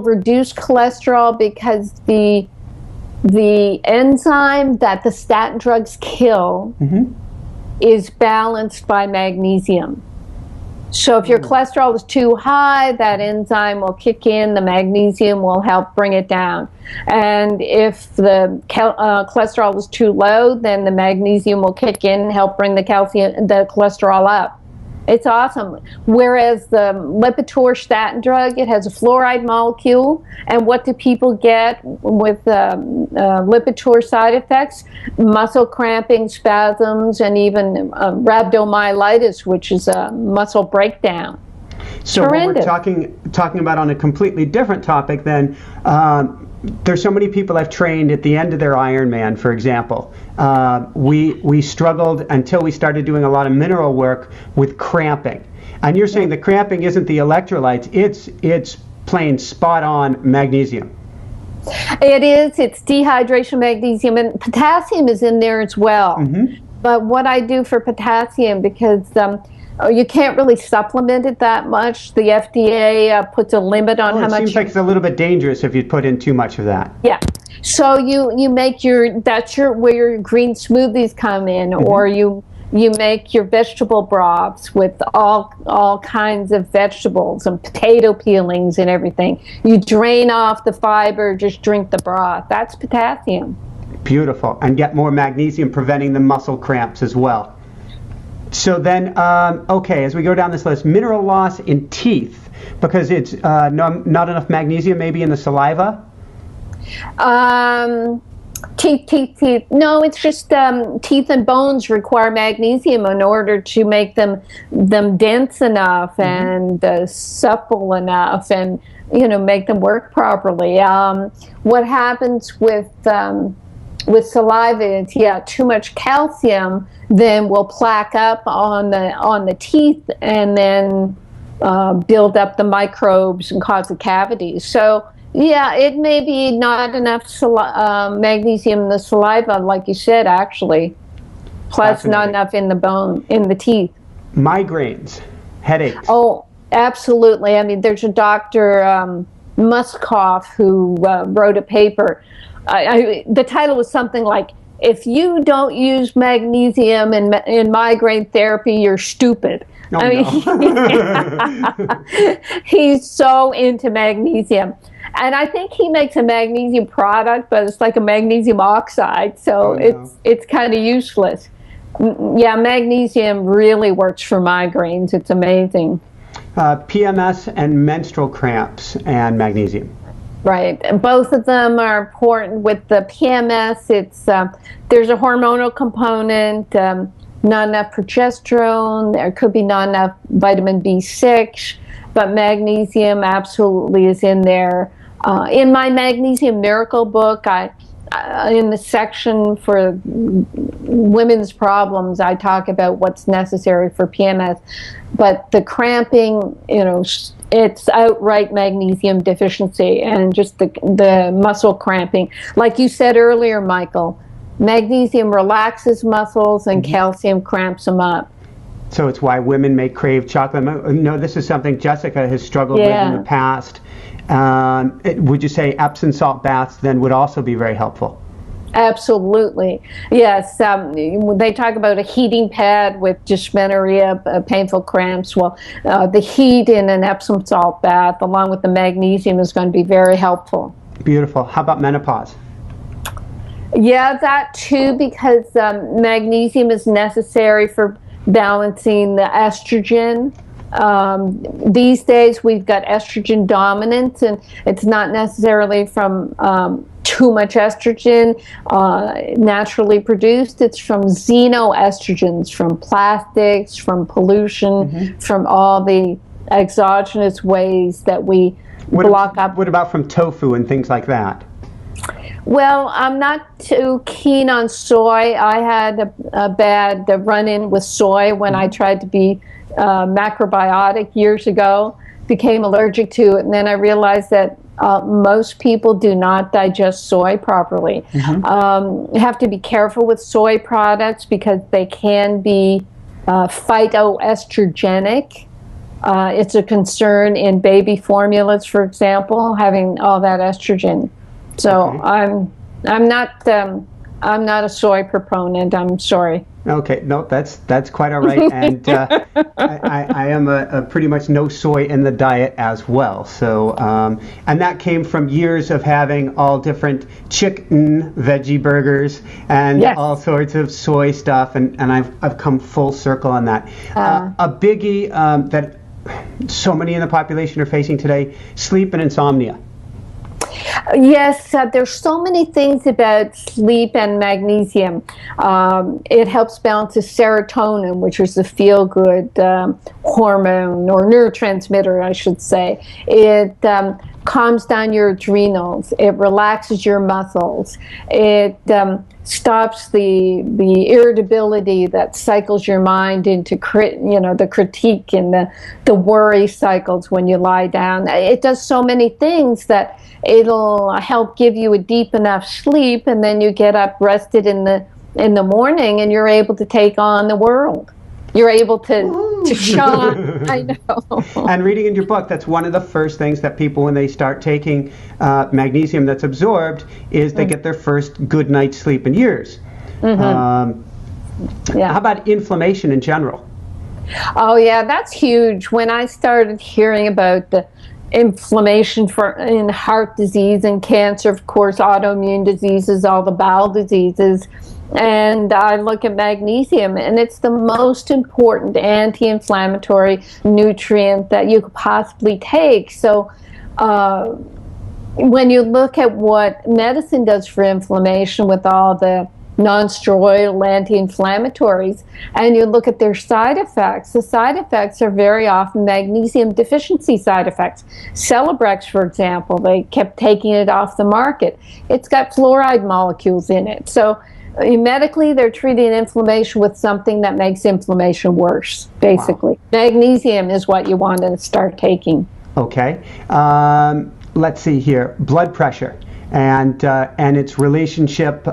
reduce cholesterol because the enzyme that the statin drugs kill is balanced by magnesium. So if your cholesterol is too high, that enzyme will kick in, the magnesium will help bring it down. And if the cholesterol is too low, then the magnesium will kick in and help bring the cholesterol up. It's awesome. Whereas the Lipitor statin drug, it has a fluoride molecule. And what do people get with Lipitor side effects? Muscle cramping, spasms, and even rhabdomyolysis, which is a muscle breakdown. So what we're talking about on a completely different topic then, there's so many people I've trained at the end of their Ironman, for example. We struggled until we started doing a lot of mineral work with cramping. And you're saying the cramping isn't the electrolytes, it's plain spot on magnesium. It is. It's dehydration magnesium, and potassium is in there as well. But what I do for potassium, because you can't really supplement it that much. The FDA puts a limit on how much. It seems like it's a little bit dangerous if you put in too much of that. Yeah. So you make that's where your green smoothies come in, or you you make your vegetable broths with all kinds of vegetables and potato peelings and everything. You drain off the fiber, just drink the broth. That's potassium. Beautiful. And get more magnesium, preventing the muscle cramps as well. So then, okay, as we go down this list, mineral loss in teeth, because it's not enough magnesium maybe in the saliva? Teeth. No, it's just teeth and bones require magnesium in order to make them dense enough and supple enough, and make them work properly. What happens with saliva is, too much calcium then will plaque up on the teeth and then build up the microbes and cause the cavities. So yeah, it may be not enough magnesium in the saliva, like you said, actually. Plus not enough in the bone, in the teeth. Migraines, headaches. Oh, absolutely. I mean, there's a Dr. Muskoff who wrote a paper. The title was something like, "If you don't use magnesium in migraine therapy, you're stupid." Oh, He's so into magnesium. And I think he makes a magnesium product, but it's like a magnesium oxide, so it's kind of useless. Yeah, magnesium really works for migraines. It's amazing. PMS and menstrual cramps and magnesium. Right, and both of them are important. With the PMS, it's there's a hormonal component, not enough progesterone. There could be not enough vitamin B6, but magnesium absolutely is in there. In my Magnesium Miracle book, in the section for women's problems, I talk about what's necessary for PMS. But the cramping, it's outright magnesium deficiency, and just the muscle cramping. Like you said earlier, Michael, magnesium relaxes muscles and calcium cramps them up. So it's why women may crave chocolate. No, this is something Jessica has struggled with in the past. Would you say Epsom salt baths then would also be very helpful? Absolutely. Yes. They talk about a heating pad with dysmenorrhea, painful cramps. Well, the heat in an Epsom salt bath along with the magnesium is going to be very helpful. Beautiful. How about menopause? Yeah, that too, because magnesium is necessary for balancing the estrogen. These days we've got estrogen dominance, and it's not necessarily from too much estrogen naturally produced. It's from xenoestrogens, from plastics, from pollution, from all the exogenous ways that we block up. What about from tofu and things like that? Well, I'm not too keen on soy. I had a bad run-in with soy when I tried to be macrobiotic years ago, became allergic to it, and then I realized that most people do not digest soy properly. You have to be careful with soy products because they can be phytoestrogenic. It's a concern in baby formulas, for example, having all that estrogen. So I'm not a soy proponent. I'm sorry. Okay, no, that's quite all right, and I am a pretty much no soy in the diet as well. So, and that came from years of having all different chicken veggie burgers and all sorts of soy stuff, and I've come full circle on that. A biggie that so many in the population are facing today: sleep and insomnia. Yes, there's so many things about sleep and magnesium. It helps balance the serotonin, which is the feel-good hormone or neurotransmitter, I should say. It calms down your adrenals. It relaxes your muscles. It stops the irritability that cycles your mind into the critique and the worry cycles when you lie down. It does so many things that it'll help give you a deep enough sleep, and then you get up rested in the morning, and you're able to take on the world. You're able to shine. I know. And reading in your book, that's one of the first things that people, when they start taking magnesium that's absorbed, is they get their first good night's sleep in years. How about inflammation in general? Oh yeah, that's huge. When I started hearing about the inflammation in heart disease and cancer, of course, autoimmune diseases, all the bowel diseases, and I look at magnesium, and it's the most important anti-inflammatory nutrient that you could possibly take. So when you look at what medicine does for inflammation with all the non-steroidal anti-inflammatories, and you look at their side effects, the side effects are very often magnesium deficiency side effects. Celebrex, for example, they kept taking it off the market. It's got fluoride molecules in it. So medically, they're treating inflammation with something that makes inflammation worse, basically. Wow. Magnesium is what you want to start taking. Okay. Let's see here. Blood pressure and its relationship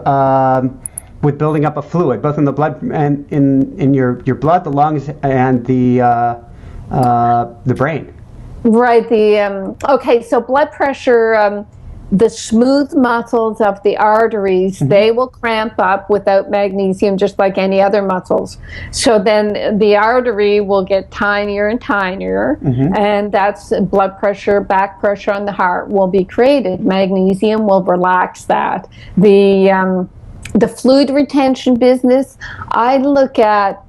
with building up a fluid, both in the blood and in your blood, the lungs, and the brain. Right. Okay. So blood pressure. The smooth muscles of the arteries, they will cramp up without magnesium, just like any other muscles. So then the artery will get tinier and tinier, and that's blood pressure, back pressure on the heart will be created. Magnesium will relax that. The fluid retention business, I look at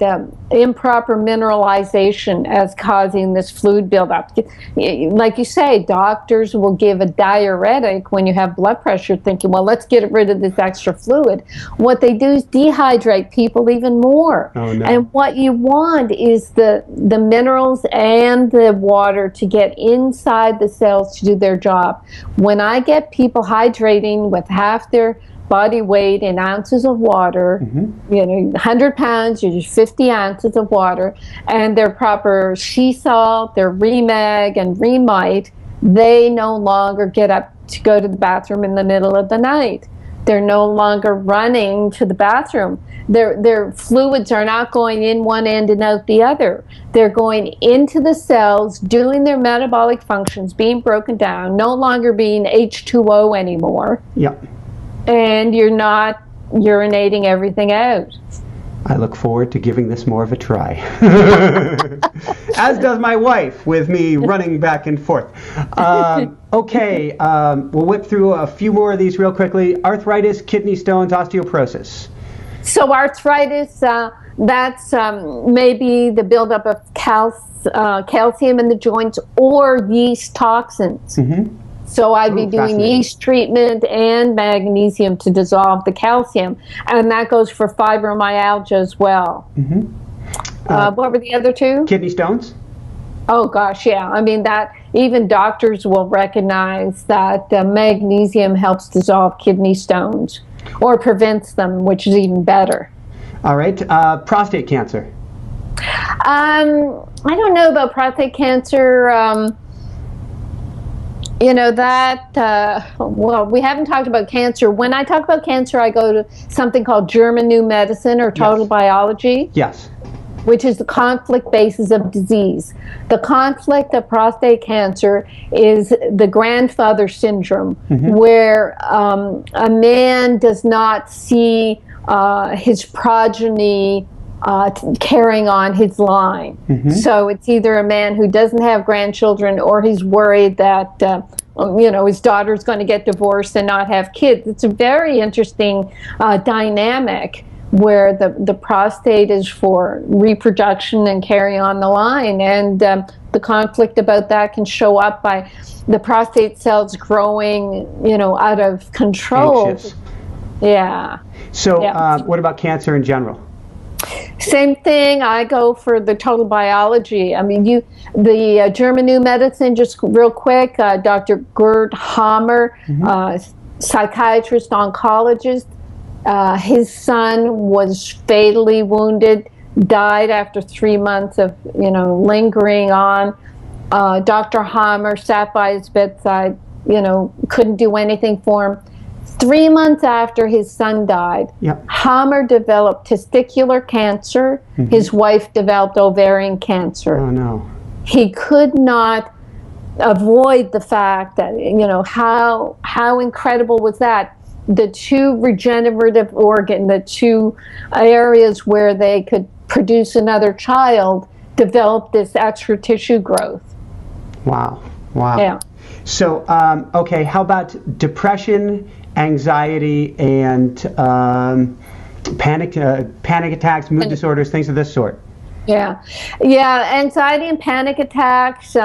improper mineralization as causing this fluid buildup. Like you say, doctors will give a diuretic when you have blood pressure, thinking, well, let's get rid of this extra fluid. What they do is dehydrate people even more. Oh, no. And what you want is the minerals and the water to get inside the cells to do their job. When I get people hydrating with half their body weight in ounces of water, 100 pounds, you use 50 ounces of water, and their proper sea salt, their Remag and Remite, they no longer get up to go to the bathroom in the middle of the night. They're no longer running to the bathroom. Their fluids are not going in one end and out the other. They're going into the cells, doing their metabolic functions, being broken down, no longer being H2O anymore. Yep. And you're not urinating everything out. I look forward to giving this more of a try. As does my wife, with me running back and forth. Okay, we'll whip through a few more of these real quickly. Arthritis, kidney stones, osteoporosis. So arthritis, that's maybe the buildup of calcium in the joints or yeast toxins. So I'd be doing yeast treatment and magnesium to dissolve the calcium. And that goes for fibromyalgia as well. What were the other two? Kidney stones. Oh, gosh, yeah. I mean, that even doctors will recognize that magnesium helps dissolve kidney stones or prevents them, which is even better. All right. Prostate cancer. I don't know about prostate cancer. You know, that, well, we haven't talked about cancer. When I talk about cancer, I go to something called German New Medicine or Total Biology. Yes. Which is the conflict basis of disease. The conflict of prostate cancer is the grandfather syndrome, where a man does not see his progeny carrying on his line. So it's either a man who doesn't have grandchildren, or he's worried that his daughter's going to get divorced and not have kids. It's a very interesting dynamic where the prostate is for reproduction and carry on the line, and the conflict about that can show up by the prostate cells growing out of control. Anxious. Yeah. So what about cancer in general? Same thing. I go for the total biology. I mean, the German New Medicine, just real quick, Dr. Gerd Hammer, psychiatrist, oncologist, his son was fatally wounded, died after 3 months of, lingering on. Dr. Hammer sat by his bedside, couldn't do anything for him. 3 months after his son died, Hammer developed testicular cancer. His wife developed ovarian cancer. Oh, no. He could not avoid the fact that, how incredible was that? the two regenerative organ, the two areas where they could produce another child, developed this extra tissue growth. Wow. Wow. Yeah. So, okay, how about depression, anxiety, and panic attacks, mood disorders, things of this sort? Yeah. Anxiety and panic attacks.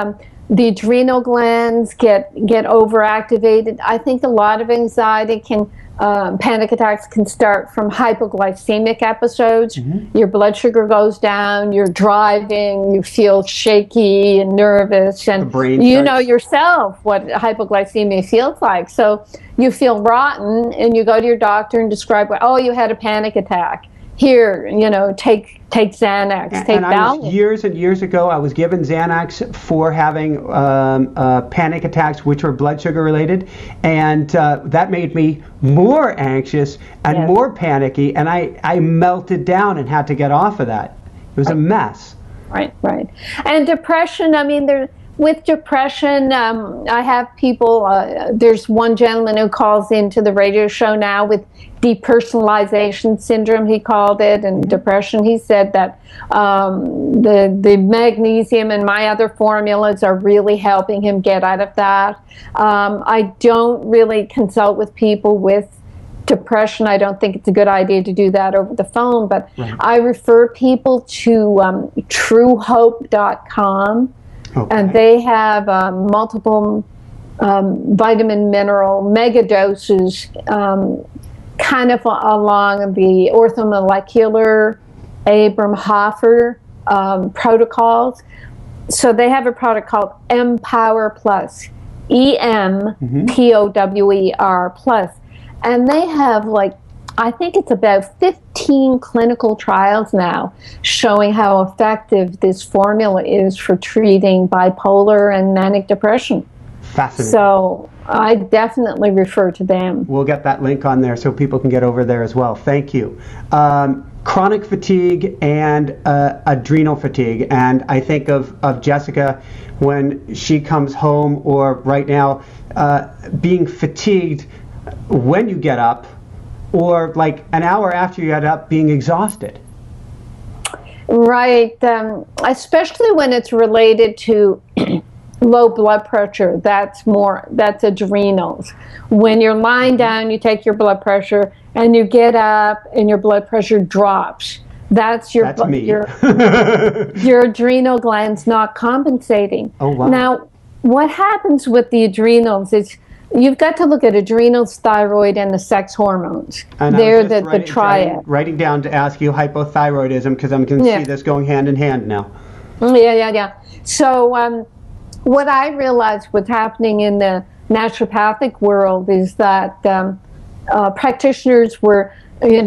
The adrenal glands get overactivated. I think a lot of anxiety panic attacks can start from hypoglycemic episodes. Your blood sugar goes down, you're driving, you feel shaky and nervous, and you know yourself what hypoglycemia feels like. So you feel rotten, and you go to your doctor and describe, oh, you had a panic attack. Here, take Xanax, take Valium. Years and years ago, I was given Xanax for having panic attacks, which were blood sugar related, and that made me more anxious and more panicky, and I melted down and had to get off of that. It was a mess. Right. And depression, with depression, I have people, there's one gentleman who calls into the radio show now with depersonalization syndrome, he called it, and depression. He said that the magnesium and my other formulas are really helping him get out of that. I don't really consult with people with depression. I don't think it's a good idea to do that over the phone, but I refer people to truehope.com. Okay. And they have multiple vitamin mineral mega doses, kind of along the orthomolecular Abram Hoffer protocols. So they have a product called Empower Plus, EMPOWER Plus, and they have I think it's about 15 clinical trials now showing how effective this formula is for treating bipolar and manic depression. Fascinating. So I definitely refer to them. We'll get that link on there so people can get over there as well. Thank you. Chronic fatigue and adrenal fatigue. And I think of Jessica when she comes home, or right now, being fatigued when you get up, or like an hour after you get up, being exhausted. Right, especially when it's related to low blood pressure. That's adrenals. When you're lying down, you take your blood pressure, and you get up, and your blood pressure drops. That's your adrenal glands not compensating. Oh, wow. Now, what happens with the adrenals is you've got to look at adrenals, thyroid, and the sex hormones. And they're the triad. Writing down to ask you hypothyroidism, because I'm going to see this going hand in hand now. Yeah. So what I realized was happening in the naturopathic world is that practitioners were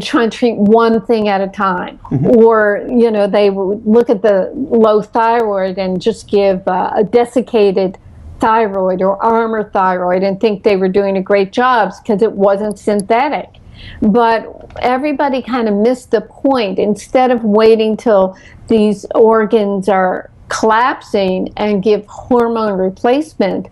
trying to treat one thing at a time. Or, they would look at the low thyroid and just give a desiccated thyroid or armor thyroid and think they were doing a great job because it wasn't synthetic. But everybody kind of missed the point. Instead of waiting till these organs are collapsing and give hormone replacement,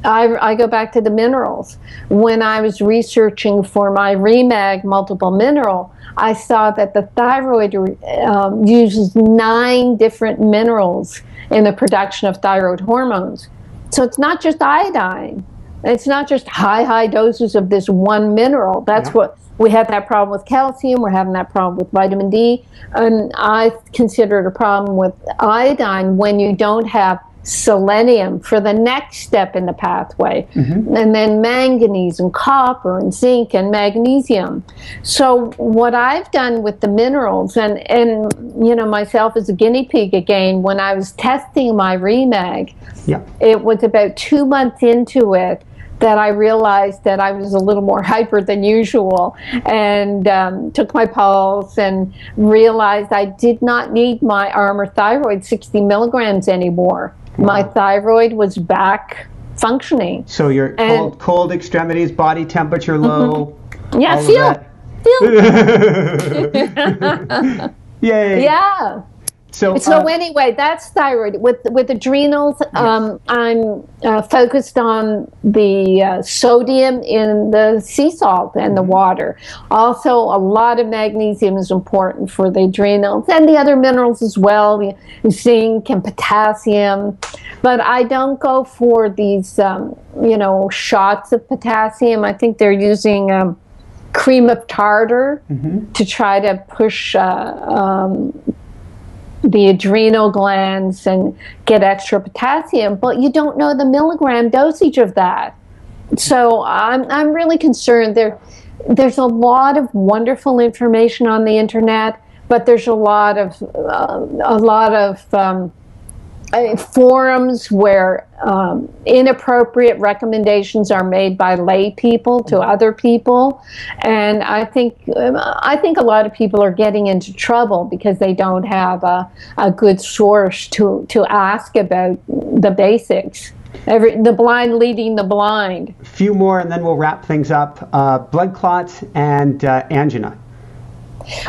I go back to the minerals. When I was researching for my REMAG multiple mineral, I saw that the thyroid uses 9 different minerals in the production of thyroid hormones. So it's not just iodine. It's not just high doses of this one mineral. That's what we have, that problem with calcium. We're having that problem with vitamin D. And I consider it a problem with iodine when you don't have selenium for the next step in the pathway. And then manganese and copper and zinc and magnesium. So what I've done with the minerals, and myself as a guinea pig again, when I was testing my REMAG, it was about 2 months into it that I realized that I was a little more hyper than usual, and took my pulse and realized I did not need my Armour thyroid 60 milligrams anymore. My thyroid was back functioning. So your cold extremities, body temperature low. Yeah, feel. Yay. Yeah. So anyway, that's thyroid. With adrenals, yes. I'm focused on the sodium in the sea salt and the water. Also, a lot of magnesium is important for the adrenals and the other minerals as well, zinc and potassium. But I don't go for these, shots of potassium. I think they're using cream of tartar to try to push the adrenal glands and get extra potassium, but you don't know the milligram dosage of that. So I'm really concerned. There's a lot of wonderful information on the internet, but there's a lot of forums where inappropriate recommendations are made by lay people to other people, and I think a lot of people are getting into trouble because they don't have a good source to ask about the basics. The blind leading the blind. A few more and then we'll wrap things up. Blood clots and angina.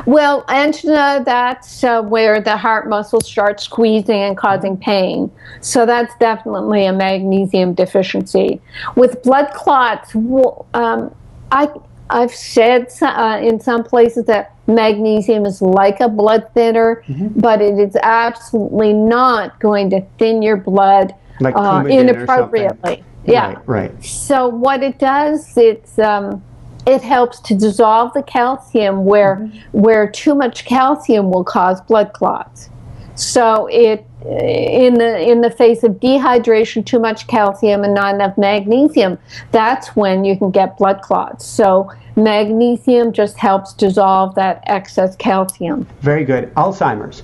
Well, angina, that's where the heart muscle starts squeezing and causing pain. So that's definitely a magnesium deficiency. With blood clots, I've said in some places that magnesium is like a blood thinner, but it is absolutely not going to thin your blood like inappropriately. Yeah. Right. So what it does, it helps to dissolve the calcium where too much calcium will cause blood clots. So in the face of dehydration, too much calcium and not enough magnesium, that's when you can get blood clots. So magnesium just helps dissolve that excess calcium. Very good. Alzheimer's.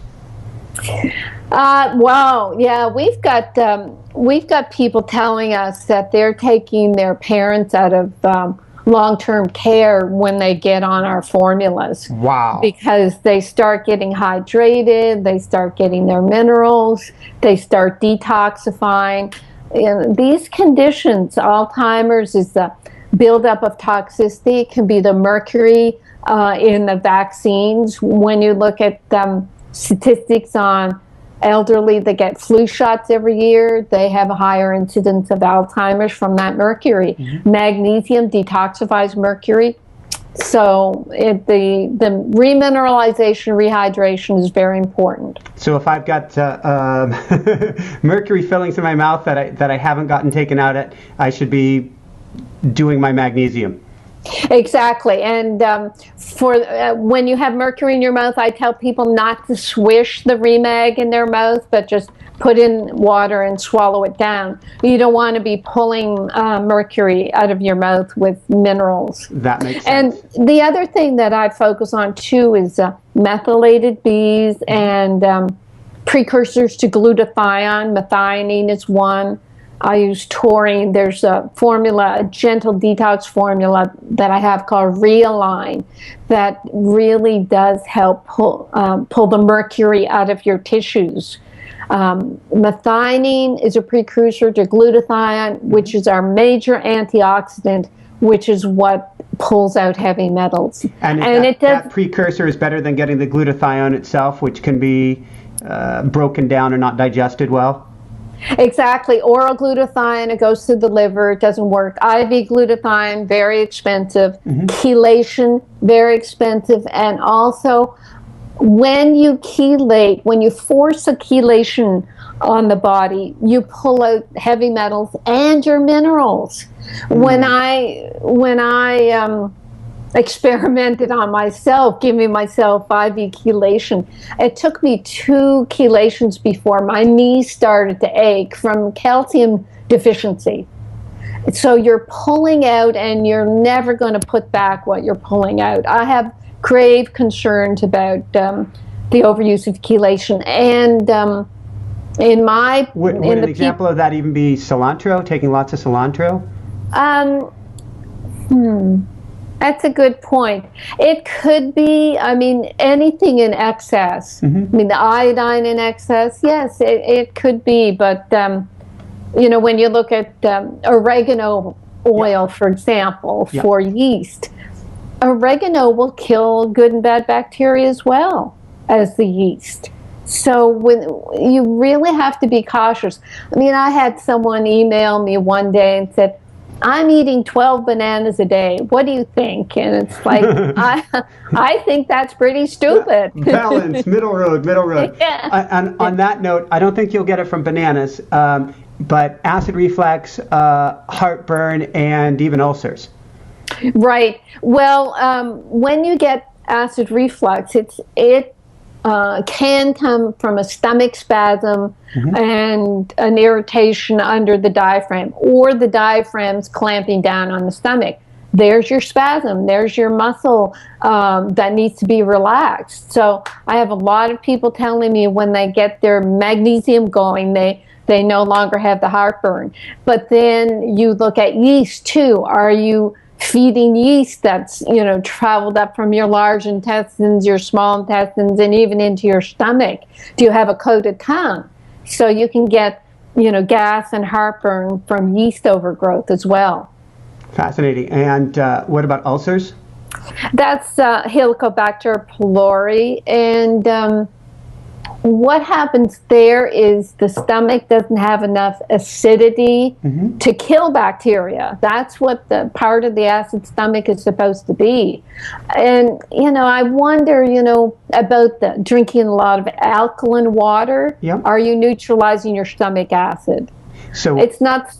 Well, yeah, we've got people telling us that they're taking their parents out of long-term care when they get on our formulas. Wow. Because they start getting hydrated, they start getting their minerals, they start detoxifying. And these conditions, Alzheimer's is the buildup of toxicity. It can be the mercury in the vaccines. When you look at statistics on elderly that get flu shots every year, they have a higher incidence of Alzheimer's from that mercury. Magnesium detoxifies mercury. So the remineralization, rehydration is very important. So if I've got mercury fillings in my mouth that I haven't gotten taken out at, I should be doing my magnesium. Exactly. And when you have mercury in your mouth, I tell people not to swish the Remag in their mouth, but just put in water and swallow it down. You don't want to be pulling mercury out of your mouth with minerals. That makes sense. And the other thing that I focus on too is methylated Bs and precursors to glutathione. Methionine is one. I use taurine. There's a formula, a gentle detox formula that I have called Realign that really does help pull the mercury out of your tissues. Methionine is a precursor to glutathione, which is our major antioxidant, which is what pulls out heavy metals. And that precursor is better than getting the glutathione itself, which can be broken down and not digested well? Exactly. Oral glutathione, it goes through the liver, it doesn't work. IV glutathione, very expensive. Chelation, very expensive. And also, when you chelate, when you force a chelation on the body, you pull out heavy metals and your minerals. When I experimented on myself, giving myself IV chelation, it took me 2 chelations before my knees started to ache from calcium deficiency. So you're pulling out and you're never going to put back what you're pulling out. I have grave concerns about the overuse of chelation. And would an example of that even be cilantro, taking lots of cilantro? That's a good point. It could be, anything in excess. The iodine in excess, yes, it could be. But, when you look at oregano oil, for example, for yeast, oregano will kill good and bad bacteria as well as the yeast. So when you really have to be cautious. I mean, I had someone email me one day and said, I'm eating 12 bananas a day. What do you think? And it's like, I think that's pretty stupid. Balance, middle road, middle road. Yeah. And on that note, I don't think you'll get it from bananas, but acid reflux, heartburn, and even ulcers. Right. Well, when you get acid reflux, it can come from a stomach spasm and an irritation under the diaphragm, or the diaphragm's clamping down on the stomach. There's your spasm. There's your muscle that needs to be relaxed. So I have a lot of people telling me when they get their magnesium going, they no longer have the heartburn. But then you look at yeast too. Are you feeding yeast that's, traveled up from your large intestines, your small intestines, and even into your stomach? Do you have a coated tongue? So you can get, gas and heartburn from yeast overgrowth as well. Fascinating. And what about ulcers? That's Helicobacter pylori. And what happens there is the stomach doesn't have enough acidity to kill bacteria. That's what the part of the acid stomach is supposed to be. And, I wonder, about the drinking a lot of alkaline water. Yep. Are you neutralizing your stomach acid? So it's not...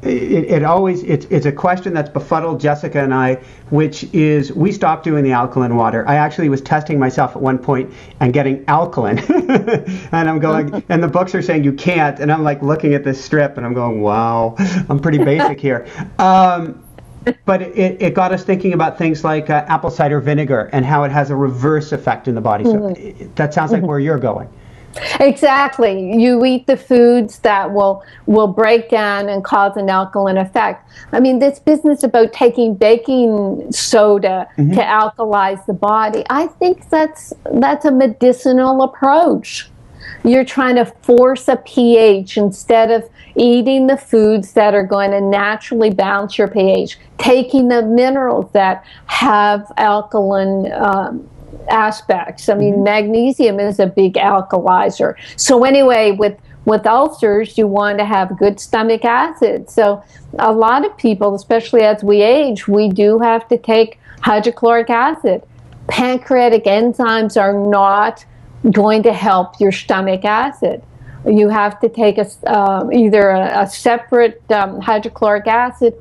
It's a question that's befuddled Jessica and I, which is, we stopped doing the alkaline water. I actually was testing myself at one point and getting alkaline. And I'm going, and the books are saying you can't. And I'm like looking at this strip and I'm going, wow, I'm pretty basic here. But it got us thinking about things like apple cider vinegar and how it has a reverse effect in the body. So that sounds like where you're going. Exactly. You eat the foods that will break down and cause an alkaline effect. I mean, this business about taking baking soda to alkalize the body, I think that's a medicinal approach. You're trying to force a pH instead of eating the foods that are going to naturally balance your pH, taking the minerals that have alkaline aspects. I mean, magnesium is a big alkalizer. So anyway, with ulcers, you want to have good stomach acid. So a lot of people, especially as we age, we do have to take hydrochloric acid. Pancreatic enzymes are not going to help your stomach acid. You have to take either a separate hydrochloric acid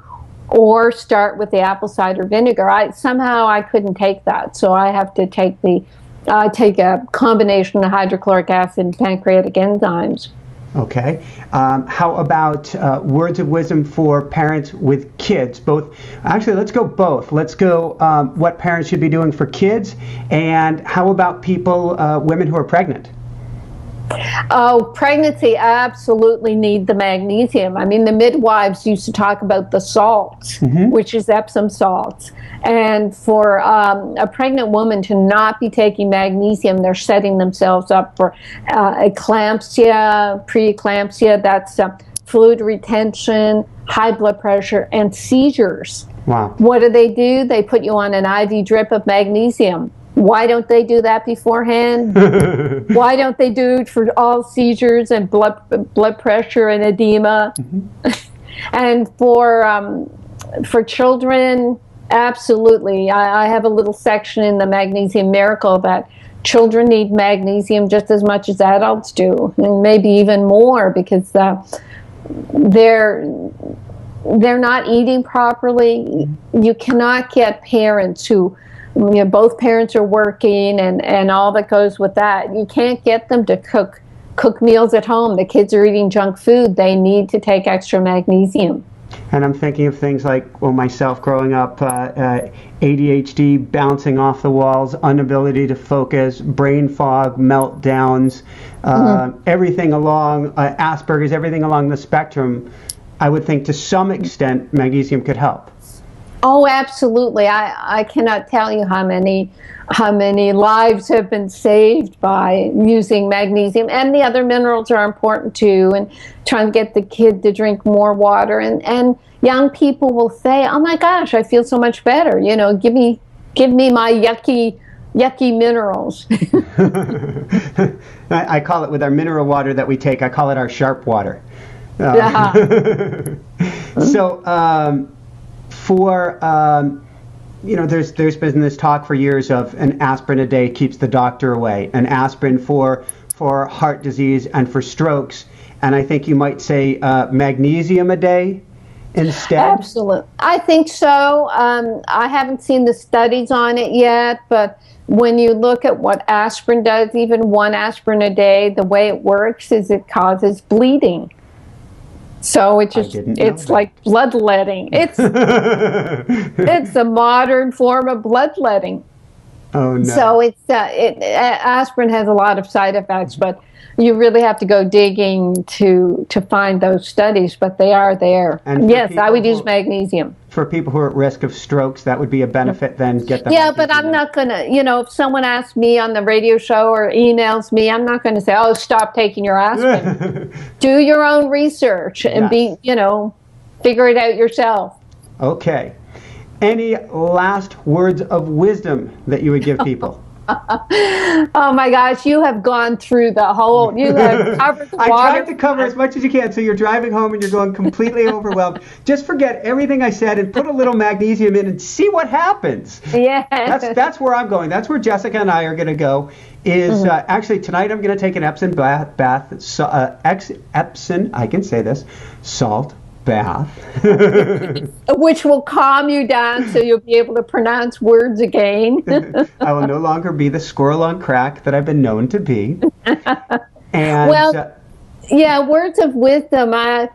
or start with the apple cider vinegar. Somehow I couldn't take that, so I have to take a combination of hydrochloric acid and pancreatic enzymes. Okay. How about words of wisdom for parents with kids? Both. Actually, let's go both. Let's go what parents should be doing for kids, and how about women who are pregnant? Oh, pregnancy, I absolutely need the magnesium. I mean, the midwives used to talk about the salts, which is Epsom salts. And for a pregnant woman to not be taking magnesium, they're setting themselves up for eclampsia, preeclampsia, that's fluid retention, high blood pressure, and seizures. Wow. What do? They put you on an IV drip of magnesium. Why don't they do that beforehand? Why don't they do it for all seizures and blood pressure and edema? And for children, absolutely. I have a little section in the Magnesium Miracle that children need magnesium just as much as adults do, and maybe even more, because they're not eating properly. You cannot get parents who, both parents are working and all that goes with that. You can't get them to cook meals at home. The kids are eating junk food. They need to take extra magnesium. And I'm thinking of things like, myself growing up, ADHD, bouncing off the walls, inability to focus, brain fog, meltdowns, everything along, Asperger's, everything along the spectrum. I would think to some extent magnesium could help. Oh, absolutely. I cannot tell you how many lives have been saved by using magnesium. And the other minerals are important too, and trying to get the kid to drink more water. And young people will say, oh my gosh, I feel so much better. Give me my yucky yucky minerals. I call it, with our mineral water that we take, I call it our sharp water. So there's been this talk for years of an aspirin a day keeps the doctor away, an aspirin for heart disease and for strokes, and I think you might say magnesium a day instead. Absolutely, I think so. I haven't seen the studies on it yet, but when you look at what aspirin does, even one aspirin a day, the way it works is it causes bleeding. So it's like bloodletting. It's a modern form of bloodletting. Oh no! So aspirin has a lot of side effects, but you really have to go digging to find those studies. But they are there. And yes, I would use magnesium. For people who are at risk of strokes, that would be a benefit. Then get them. Yeah, but I'm not gonna. If someone asks me on the radio show or emails me, I'm not going to say, "Oh, stop taking your aspirin." Do your own research and figure it out yourself. Okay. Any last words of wisdom that you would give people? Oh my gosh, you have gone through you have covered the water. I tried to cover as much as you can, so you're driving home and you're going completely overwhelmed. Just forget everything I said and put a little magnesium in and see what happens. Yeah. That's where I'm going. That's where Jessica and I are going to go. Actually, tonight I'm going to take an Epsom bath. Epsom, I can say this, salt bath. Which will calm you down so you'll be able to pronounce words again. I will no longer be the squirrel on crack that I've been known to be. And words of wisdom. I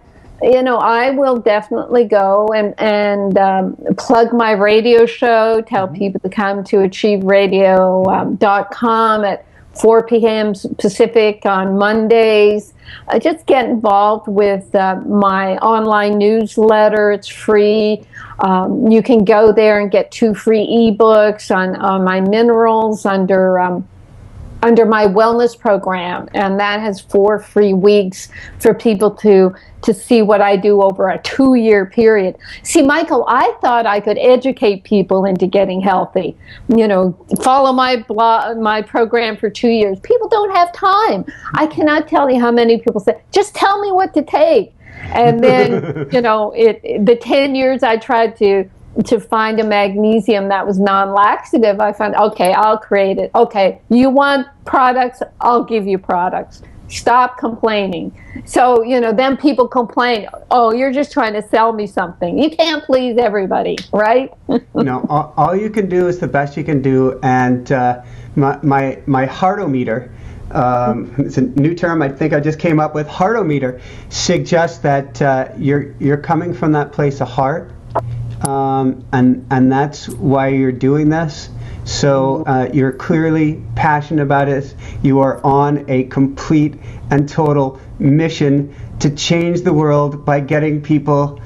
will definitely go and plug my radio show, tell people to come to achieveradio.com at 4 p.m. Pacific on Mondays. Just get involved with my online newsletter. It's free. You can go there and get 2 free ebooks on my minerals under my wellness program, and that has 4 free weeks for people to see what I do over a 2-year period. See, Michael, I thought I could educate people into getting healthy. Follow my program for 2 years. People don't have time. I cannot tell you how many people say, just tell me what to take. And then, the 10 years I tried to find a magnesium that was non-laxative, I found, okay, I'll create it. Okay, you want products, I'll give you products. Stop complaining. So, then people complain, oh, you're just trying to sell me something. You can't please everybody, right? No, all you can do is the best you can do. And my heartometer, it's a new term I think I just came up with, heartometer, suggests that you're coming from that place of heart. And that's why you're doing this. So you're clearly passionate about it. You are on a complete and total mission to change the world by getting people,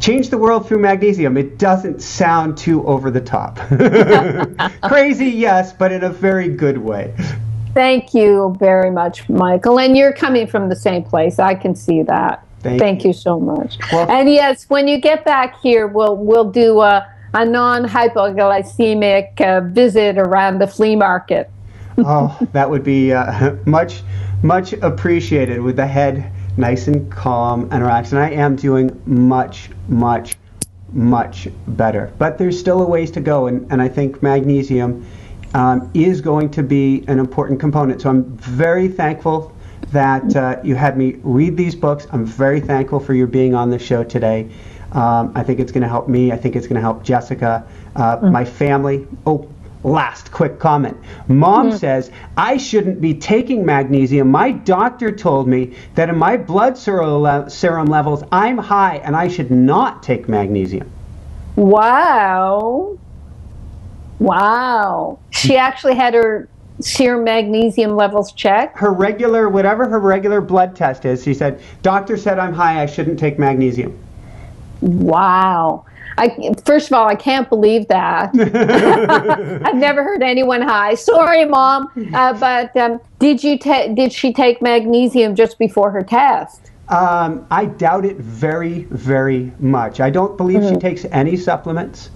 change the world through magnesium. It doesn't sound too over the top. Crazy, yes, but in a very good way. Thank you very much, Michael. And you're coming from the same place. I can see that. Thank you so much. Well, and yes, when you get back here, we'll do a non-hypoglycemic visit around the flea market. Oh, that would be much appreciated, with the head nice and calm and relaxed. And I am doing much better. But there's still a ways to go, and I think magnesium is going to be an important component. So I'm very thankful that you had me read these books. I'm very thankful for your being on the show today. I think it's going to help me. I think it's going to help Jessica, my family. Oh, last quick comment. Mom says, I shouldn't be taking magnesium. My doctor told me that in my blood serum levels, I'm high and I should not take magnesium. Wow. She actually had her serum magnesium levels checked? Whatever her regular blood test is, she said, doctor said I'm high, I shouldn't take magnesium. Wow. First of all, I can't believe that. I've never heard anyone high. Sorry, Mom. But did she take magnesium just before her test? I doubt it very, very much. I don't believe she takes any supplements.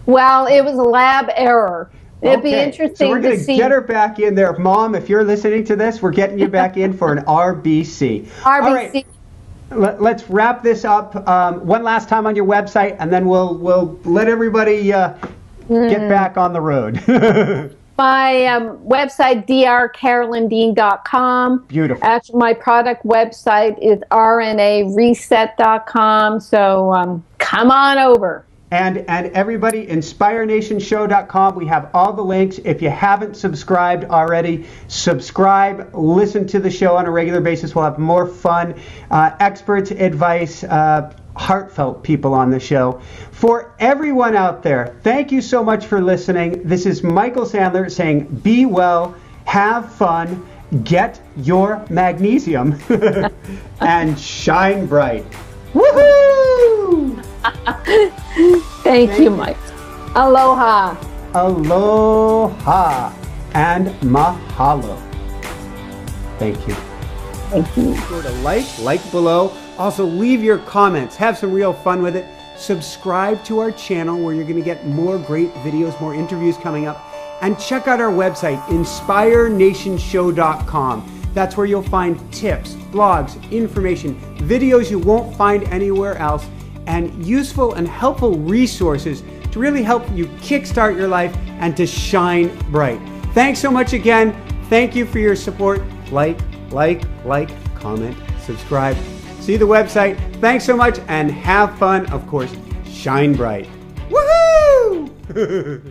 Well, it was a lab error. It'd be interesting so we're going to to see. get her back in there. Mom, if you're listening to this, we're getting you back in for an RBC. RBC. All right. Let's wrap this up one last time on your website, and then we'll let everybody get back on the road. My website, drcarolyndean.com. Beautiful. Actually, my product website is rnareset.com. So come on over. And everybody, inspirenationshow.com. We have all the links. If you haven't subscribed already, subscribe. Listen to the show on a regular basis. We'll have more fun, experts, advice, heartfelt people on the show. For everyone out there, thank you so much for listening. This is Michael Sandler saying, be well, have fun, get your magnesium, and shine bright. Woohoo! Thank you, Mike. Aloha. Aloha and mahalo. Thank you. Thank you. Go to like below. Also, leave your comments. Have some real fun with it. Subscribe to our channel where you're going to get more great videos, more interviews coming up. And check out our website, inspirenationshow.com. That's where you'll find tips, blogs, information, videos you won't find anywhere else, and useful and helpful resources to really help you kickstart your life and to shine bright. Thanks so much again. Thank you for your support. Like, comment, subscribe. See the website. Thanks so much and have fun. Of course, shine bright. Woohoo!